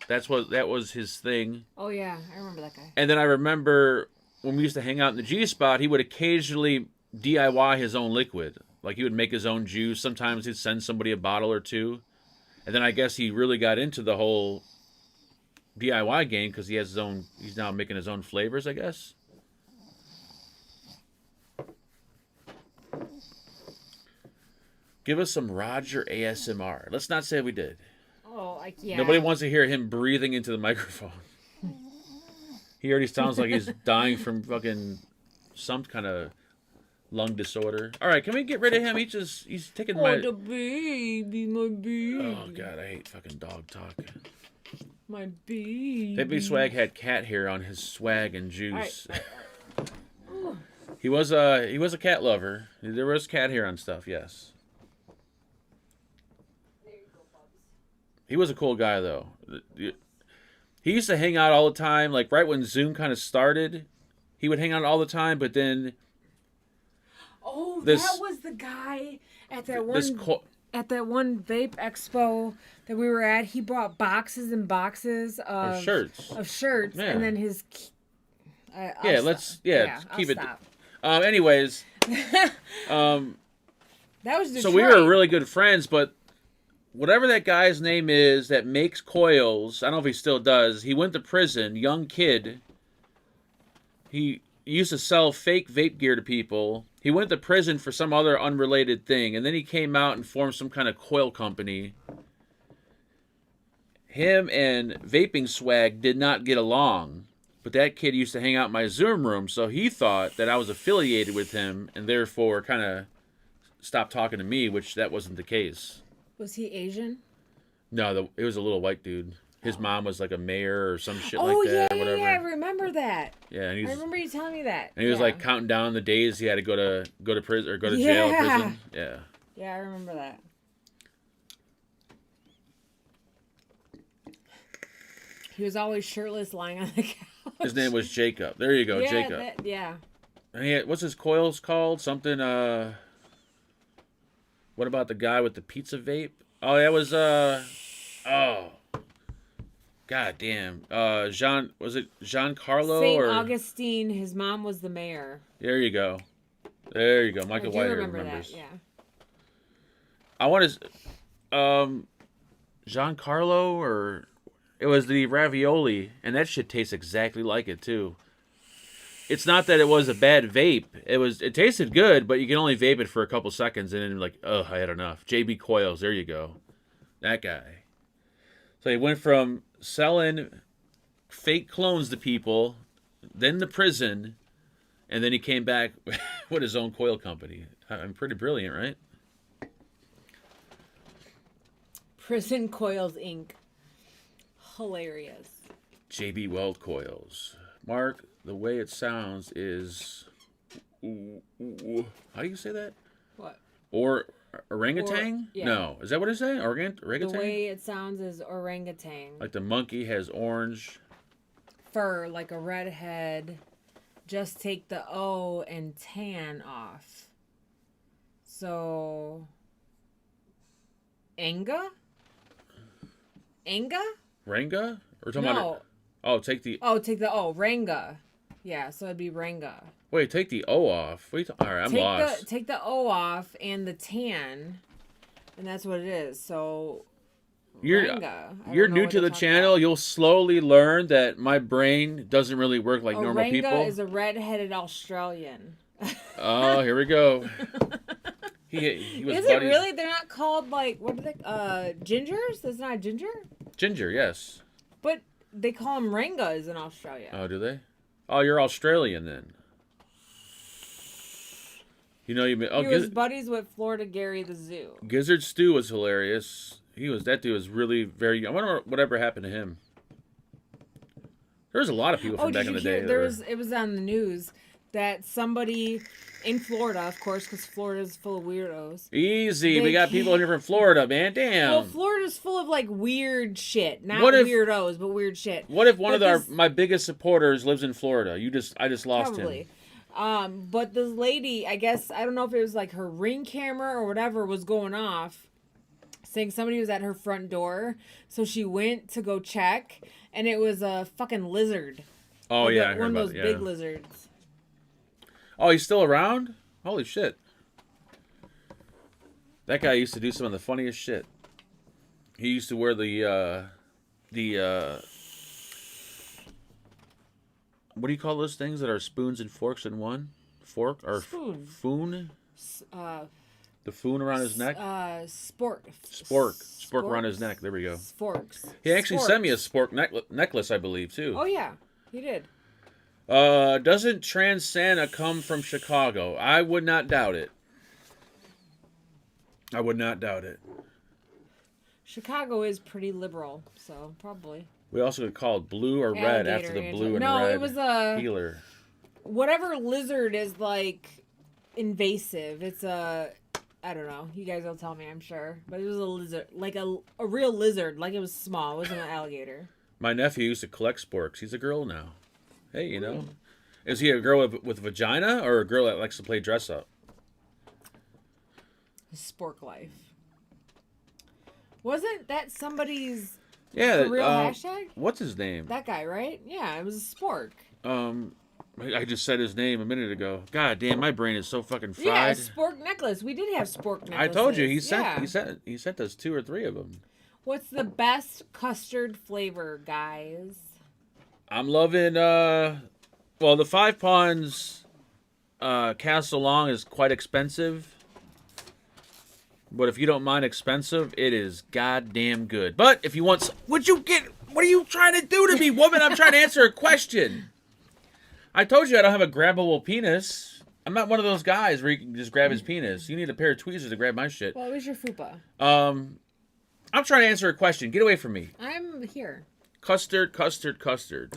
That was his thing. Oh, yeah. I remember that guy. And then I remember when we used to hang out in the G-Spot, he would occasionally DIY his own liquid. Like, he would make his own juice. Sometimes he'd send somebody a bottle or two. And then I guess he really got into the whole DIY game because he's now making his own flavors, I guess. Give us some Roger ASMR. Let's not say we did. Oh, yeah. Nobody wants to hear him breathing into the microphone. He already sounds like he's dying from fucking some kind of lung disorder. All right, can we get rid of him? He's taking my... Oh, the baby, my baby. Oh, God, I hate fucking dog talk. My baby. Baby Swag had cat hair on his swag and juice. All right. He was a cat lover. There was cat hair on stuff, yes. He was a cool guy, though. He used to hang out all the time. Like, right when Zoom kind of started, he would hang out all the time, but then... Oh, that was the guy at that one vape expo that we were at. He brought boxes and boxes of shirts. Yeah. And then his... let's keep it... Stop. Anyways... that was Detroit. So we were really good friends, but... Whatever that guy's name is that makes coils, I don't know if he still does. He went to prison, young kid. He used to sell fake vape gear to people. He went to prison for some other unrelated thing, and then he came out and formed some kind of coil company. Him and Vaping Swag did not get along, but that kid used to hang out in my Zoom room, so he thought that I was affiliated with him, and therefore kind of stopped talking to me, which that wasn't the case. Was he Asian? No, it was a little white dude. His mom was like a mayor or some shit like that. Or whatever. Yeah, I remember that. Yeah, and I remember you telling me that. And he was like counting down the days he had to go to prison or go to jail or prison. Yeah. Yeah, I remember that. He was always shirtless, lying on the couch. His name was Jacob. There you go, Jacob. And what's his coils called? Something. What about the guy with the pizza vape? Oh, that was God damn. Was it Giancarlo Saint or Augustine? His mom was the mayor. There you go. Michael Whitehead remembers. That, yeah. I want to Giancarlo or it was the ravioli, and that shit tastes exactly like it too. It's not that it was a bad vape. It tasted good, but you can only vape it for a couple seconds and then like, oh, I had enough. JB Coils, there you go. That guy. So he went from selling fake clones to people, then to prison, and then he came back with his own coil company. I'm pretty brilliant, right? Prison Coils Inc. Hilarious. JB Weld Coils. Mark, the way it sounds is... How do you say that? What? Or orangutan? yeah. No. Is that what it's saying? The Orangutan? way it sounds is orangutan. Like the monkey has orange. Fur, like a redhead. Just take the O and tan off. So, Anga? Anga? Ranga? Or talking No. about oh, take the Take the O. Ranga. Yeah, so it'd be Ranga. wait, take the O off. Wait, all right, I'm lost. Take the O off and the tan, and that's what it is. So, Ranga. I You're don't know new what to they're the talking channel. about. You'll slowly learn that my brain doesn't really work like normal Oranga people. is a red-headed Australian. Oh, here we go. He was Is it buddies- really? They're not called like what are they? Gingers? That's not a ginger. Ginger, yes. But they call them Rangas in Australia. Oh, do they? Oh, you're Australian then. You know you. Oh, he was buddies with Florida Gary the Zoo. Gizzard Stew was hilarious. That dude was really very. I wonder whatever happened to him. There was a lot of people from back in the day. It was on the news that somebody in Florida, of course, because Florida's full of weirdos. Easy, we They got people in here from Florida, man. Damn. Well, Florida's full of like weird shit, not What if- weirdos, but weird shit. What if one But of my biggest supporters lives in Florida? I just lost Probably. him. But this lady, I guess, I don't know if it was like her Ring camera or whatever was going off, saying somebody was at her front door. So she went to go check, and it was a fucking lizard. Oh Like yeah, a- I heard one of about those it. big Yeah. lizards. Oh, he's still around? Holy shit. That guy used to do some of the funniest shit. He used to wear the what do you call those things that are spoons and forks in one? Fork or Spoon. foon? Uh, The foon around his neck? Spork around his neck. There we go. Sporks. He actually sent me a Sporks. spork necklace, I believe, too. Oh yeah, he did. Doesn't Trans Santa come from Chicago? I would not doubt it. I would not doubt it. Chicago is pretty liberal, so probably. We also could call it blue or red after the Alligator, blue and no, red it was a healer. whatever lizard is like invasive. It's a I don't know. You guys will tell me, I'm sure. But it was a lizard, like a real lizard, like it was small. It wasn't an alligator. My nephew used to collect sporks. He's a girl now. Hey, you know, is he a girl with vagina or a girl that likes to play dress up? Spork life. Wasn't that somebody's Yeah, for real hashtag? What's his name? That guy, right? Yeah, it was a spork. I just said his name a minute ago. God damn, my brain is so fucking fried. Yeah, spork necklace. We did have spork necklaces. I told you he Yeah. sent us 2 or 3 of them. What's the best custard flavor, guys? I'm loving the Five Ponds Castle Long is quite expensive. But if you don't mind expensive, it is goddamn good. But if you want what are you trying to do to me, woman? I'm trying to answer a question. I told you I don't have a grabbable penis. I'm not one of those guys where you can just grab his penis. You need a pair of tweezers to grab my shit. What was your fupa? I'm trying to answer a question. Get away from me. I'm here. Custard.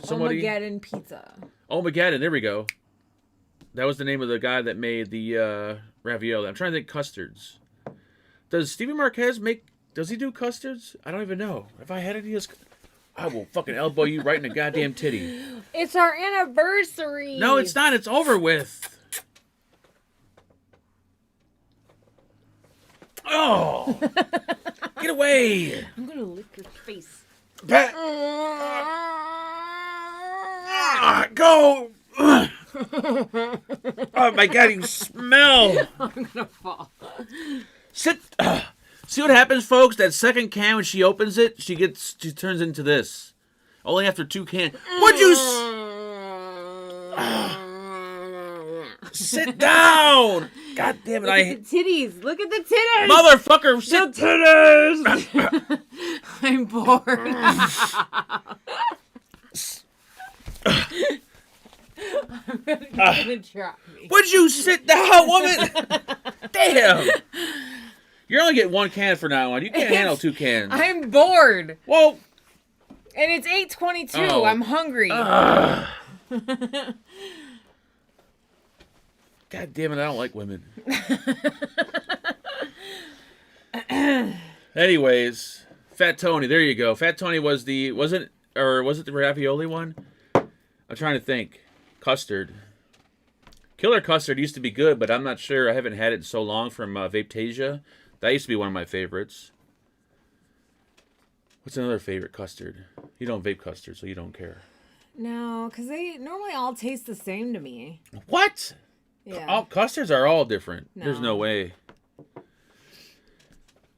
Somebody. Armageddon pizza. Omegaddon, there we go. That was the name of the guy that made the ravioli. I'm trying to think custards. Does Stevie Marquez does he do custards? I don't even know. If I had any of his, I will fucking elbow you right in the goddamn titty. It's our anniversary. No, it's not. It's over with. Oh! Get away! I'm gonna lick your face. Go! Oh my god, you smell! I'm gonna fall. Sit. See what happens, folks? That second can, when she opens it, she turns into this. Only after 2 cans. Would you sit down? God damn it! Look at the titties. Look at the titties. Motherfucker, sit. titties. I'm bored. I'm gonna drop me. Would you sit down, woman? Damn. You're only getting 1 can for now on. You can't handle 2 cans. I'm bored. Well. And it's 8:22. Oh. I'm hungry. God damn it! I don't like women. Anyways, Fat Tony. There you go. Fat Tony was the was it the ravioli one? I'm trying to think. Custard. Killer Custard used to be good, but I'm not sure. I haven't had it in so long from Vapetasia. That used to be one of my favorites. What's another favorite custard? You don't vape custard, so you don't care. No, because they normally all taste the same to me. What? Yeah. All custards are all different. There's no No. way.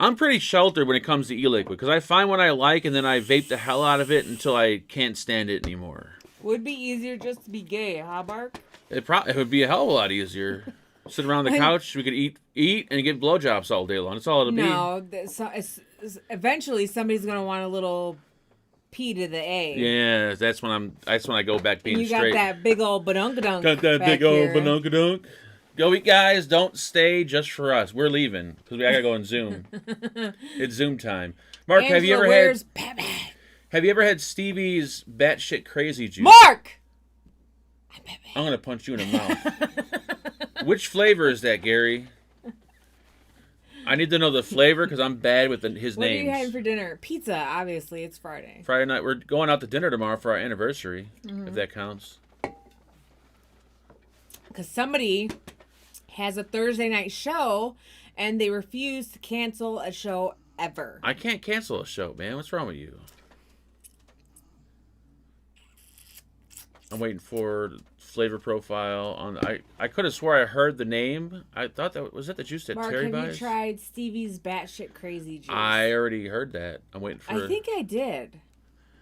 I'm pretty sheltered when it comes to e-liquid because I find what I like and then I vape the hell out of it until I can't stand it anymore. Would be easier just to be gay, huh, Bark? It would be a hell of a lot easier. Sit around the couch, we could eat, and get blowjobs all day long. That's all it'll be. No, eventually somebody's gonna want a little P to the A. Yeah, that's when I go back being And you got straight. that big old badunkadunk. Got that back big old here. badunkadunk. Go eat, guys. Don't stay just for us. We're leaving because I gotta go on Zoom. It's Zoom time. Mark, Angela have you ever wears had Batman. Have you ever had Stevie's batshit crazy juice? Mark. I'm gonna punch you in the mouth. Which flavor is that, Gary? I need to know the flavor because I'm bad with his What are names. you having for dinner? Pizza, obviously. It's Friday. Friday night. We're going out to dinner tomorrow for our anniversary, Mm-hmm. if that counts. Because somebody has a Thursday night show, and they refuse to cancel a show ever. I can't cancel a show, man. What's wrong with you? I'm waiting for flavor profile on. I could have swore I heard the name. I thought that was that the juice that Mark, Terry have buys. you tried Stevie's batshit crazy juice? I already heard that. I'm waiting for. I think I did.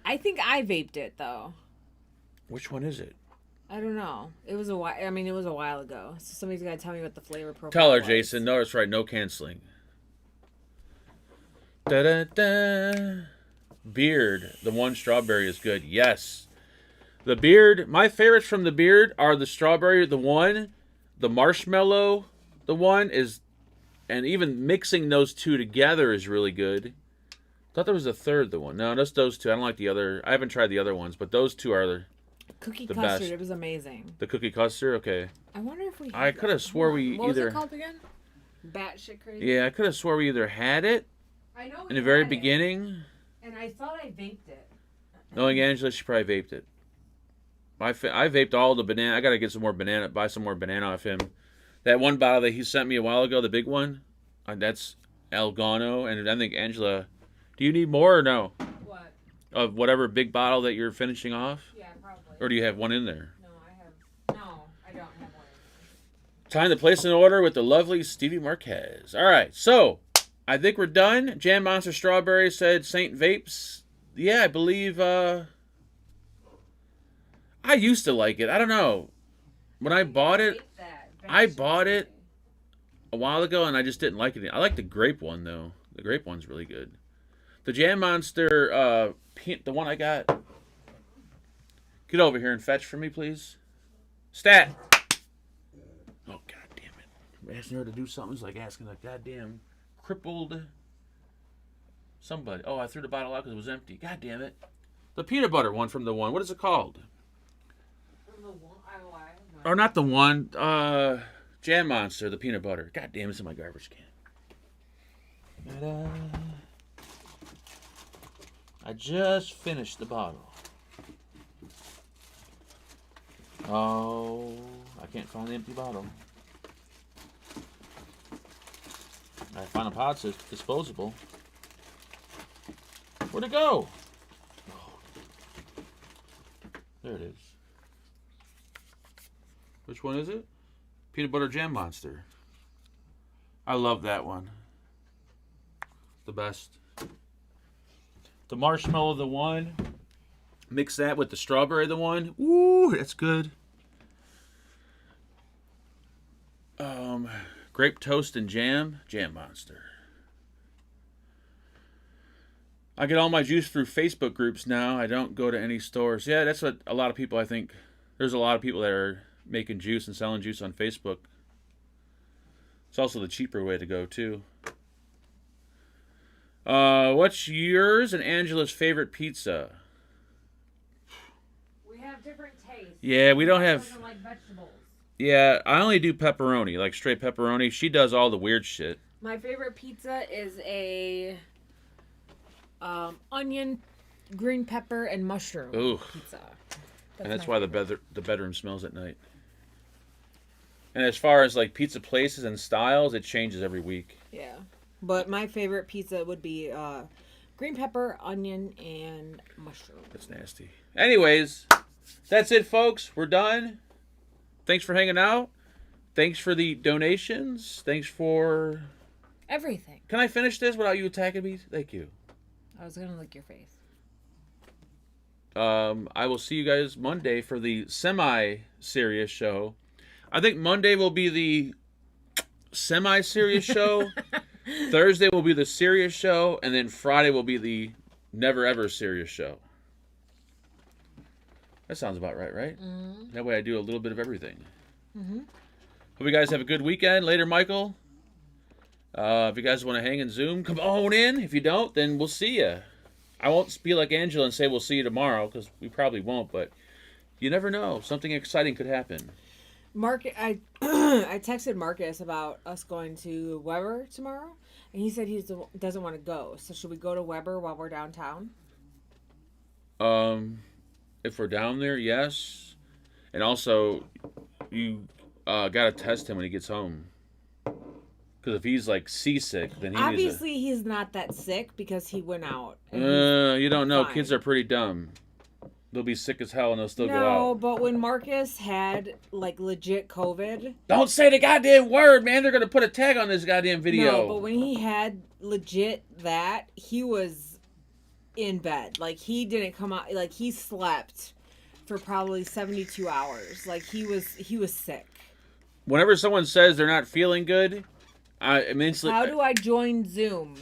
I think I vaped it though. Which one is it? I don't know. It was a while. I mean, it was a while ago. So somebody's got to tell me what the flavor profile. Tell her, was. Jason. No, that's right. No canceling. Da da da. Beard. The one strawberry is good. Yes. The beard. My favorites from the beard are the strawberry, the one, the marshmallow, the one is, and even mixing those two together is really good. Thought there was a third, the one. No, just those two. I don't like the other. I haven't tried the other ones, but those two are Cookie the custard. best. It was amazing. the cookie custard. Okay. I wonder if we. I had could that. have swore we What was either. it called again? Batshit crazy. Yeah, I could have swore we either had it I know. in the very beginning. And I thought I vaped it. Knowing Angela, she probably vaped it. I vaped all the banana. I gotta get some more banana. Buy some more banana off him. That one bottle that he sent me a while ago, the big one, that's Elgano. And I think Angela, do you need more or no What? of whatever big bottle that you're finishing off, Yeah, probably. or do you have one in there? No, I don't have one. Time to place an order with the lovely Stevie Marquez. All right, so I think we're done. Jam Monster Strawberry said Saint Vapes. Yeah, I believe. I used to like it. I don't know. When I bought it I bought it a while ago, and I just didn't like it. I like the grape one though. The grape one's really good. The Jam Monster, the one I got. Get over here and fetch for me, please. Stat. Oh god damn it! Asking her to do something is like asking a goddamn crippled somebody. Oh, I threw the bottle out because it was empty. God damn it! The peanut butter one from the one. What is it called? Or not the one. Jam Monster, the peanut butter. God damn, it's in my garbage can. Ta-da. I just finished the bottle. Oh, I can't find the empty bottle. I found a pot that's disposable. Where'd it go? Oh. There it is. Which one is it? Peanut Butter Jam Monster. I love that one. The best. The marshmallow, the one. Mix that with the strawberry, the one. Ooh, that's good. Grape toast and jam. Jam Monster. I get all my juice through Facebook groups now. I don't go to any stores. Yeah, that's what a lot of people, I think. There's a lot of people that are making juice and selling juice on Facebook. It's also the cheaper way to go, too. What's yours and Angela's favorite pizza? We have different tastes. Yeah, we don't have... Doesn't like vegetables. Yeah, I only do pepperoni, like straight pepperoni. She does all the weird shit. My favorite pizza is a onion, green pepper, and mushroom Ooh. pizza. And that's my why the bedroom smells at night. And as far as like pizza places and styles, it changes every week. Yeah. But my favorite pizza would be green pepper, onion, and mushroom. That's nasty. Anyways, that's it, folks. We're done. Thanks for hanging out. Thanks for the donations. Thanks for Everything. Can I finish this without you attacking me? Thank you. I was gonna lick your face. I will see you guys Monday for the semi-serious show. I think Monday will be the semi-serious show. Thursday will be the serious show, and then Friday will be the never ever serious show. That sounds about right, right? Mm-hmm. That way I do a little bit of everything. Mm-hmm. Hope you guys have a good weekend. Later, Michael. If you guys want to hang and Zoom, come on in. If you don't, then we'll see you. I won't be like Angela and say we'll see you tomorrow, because we probably won't, but you never know. Something exciting could happen. I texted Marcus about us going to Weber tomorrow, and he said he doesn't want to go. So should we go to Weber while we're downtown? If we're down there, yes. And also, you gotta test him when he gets home. Because if he's like seasick, then he obviously he's not that sick because he went out. You don't know. Fine. Kids are pretty dumb. They'll be sick as hell and they'll still go out. No, but when Marcus had like legit COVID. Don't say the goddamn word, man. They're gonna put a tag on this goddamn video. No, but when he had legit that, he was in bed. Like he didn't come out. Like he slept for probably 72 hours. Like he was sick. Whenever someone says they're not feeling good, I immensely. How do I join Zoom?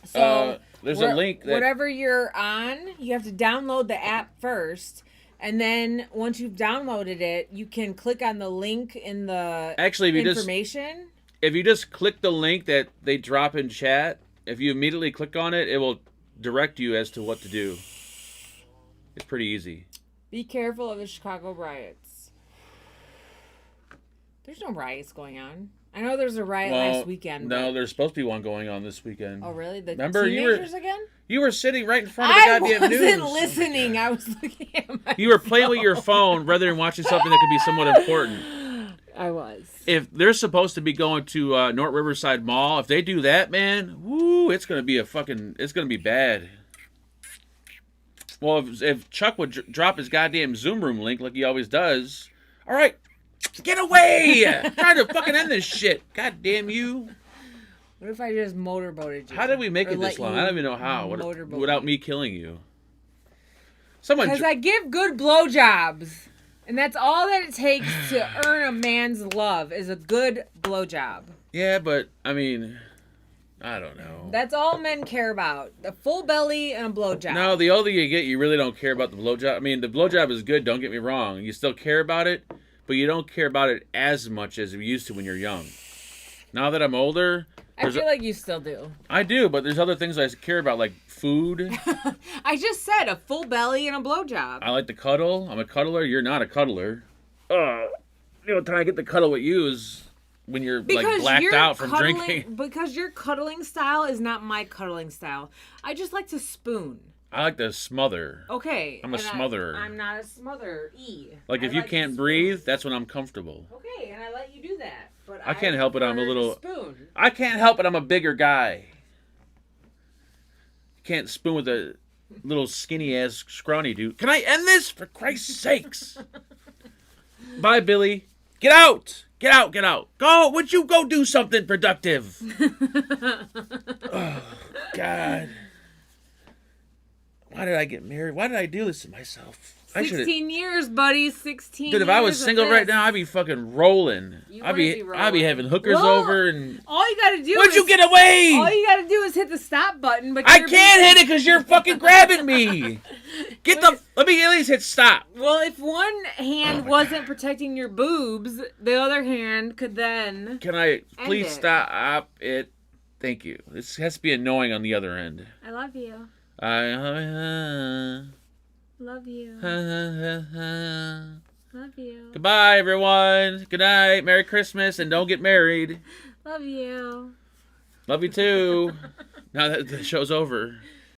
So there's a link. Whatever you're on, you have to download the app first, and then once you've downloaded it, you can click on the link in the information. If you just click the link that they drop in chat, if you immediately click on it, it will direct you as to what to do. It's pretty easy. Be careful of the Chicago riots. There's no riots going on. I know there's a riot last weekend. No, there's supposed to be one going on this weekend. Oh, really? Remember, teenagers again? You were sitting right in front of the goddamn news. I wasn't listening. I was looking at my You were playing with your phone rather than watching something that could be somewhat important. I was. If they're supposed to be going to North Riverside Mall, if they do that, man, woo, it's gonna be it's gonna be bad. Well, if Chuck would drop his goddamn Zoom room link like he always does, all right. Get away! I'm trying to fucking end this shit. God damn you. What if I just motorboated you? How did we make it this long? I don't even know how. Without me killing you. Because I give good blowjobs. And that's all that it takes to earn a man's love is a good blowjob. Yeah, but, I mean, I don't know. That's all men care about. A full belly and a blowjob. No, the older you get, you really don't care about the blowjob. I mean, the blowjob is good, don't get me wrong. You still care about it. But you don't care about it as much as you used to when you're young. Now that I'm older... I feel like you still do. I do, but there's other things I care about, like food. I just said a full belly and a blowjob. I like to cuddle. I'm a cuddler. You're not a cuddler. The only time I get to cuddle with you is when you're like blacked out from drinking. Because your cuddling style is not my cuddling style. I just like to spoon. I like to smother. Okay. I'm a smotherer. I'm not a smotherer. Like if you can't breathe, that's when I'm comfortable. Okay, and I let you do that. But I can't help it. I'm a little. Spoon. I can't help it. I'm a bigger guy. You can't spoon with a little skinny ass scrawny dude. Can I end this for Christ's sakes? Bye, Billy. Get out. Get out. Get out. Go. Would you go do something productive? Oh, God. Why did I get married? Why did I do this to myself? 16 years, buddy. 16 years. Dude, if I was single right now, I'd be fucking rolling. I'd be having hookers over and... All you gotta do Would you get away? All you gotta do is hit the stop button. But I can't hit it because you're fucking grabbing me. Let me at least hit stop. Well, if one hand wasn't protecting your boobs, the other hand could then... Can I please stop it? Thank you. This has to be annoying on the other end. I love you. Love you. Love you. Goodbye, everyone. Good night. Merry Christmas, and don't get married. Love you. Love you, too. Now that the show's over.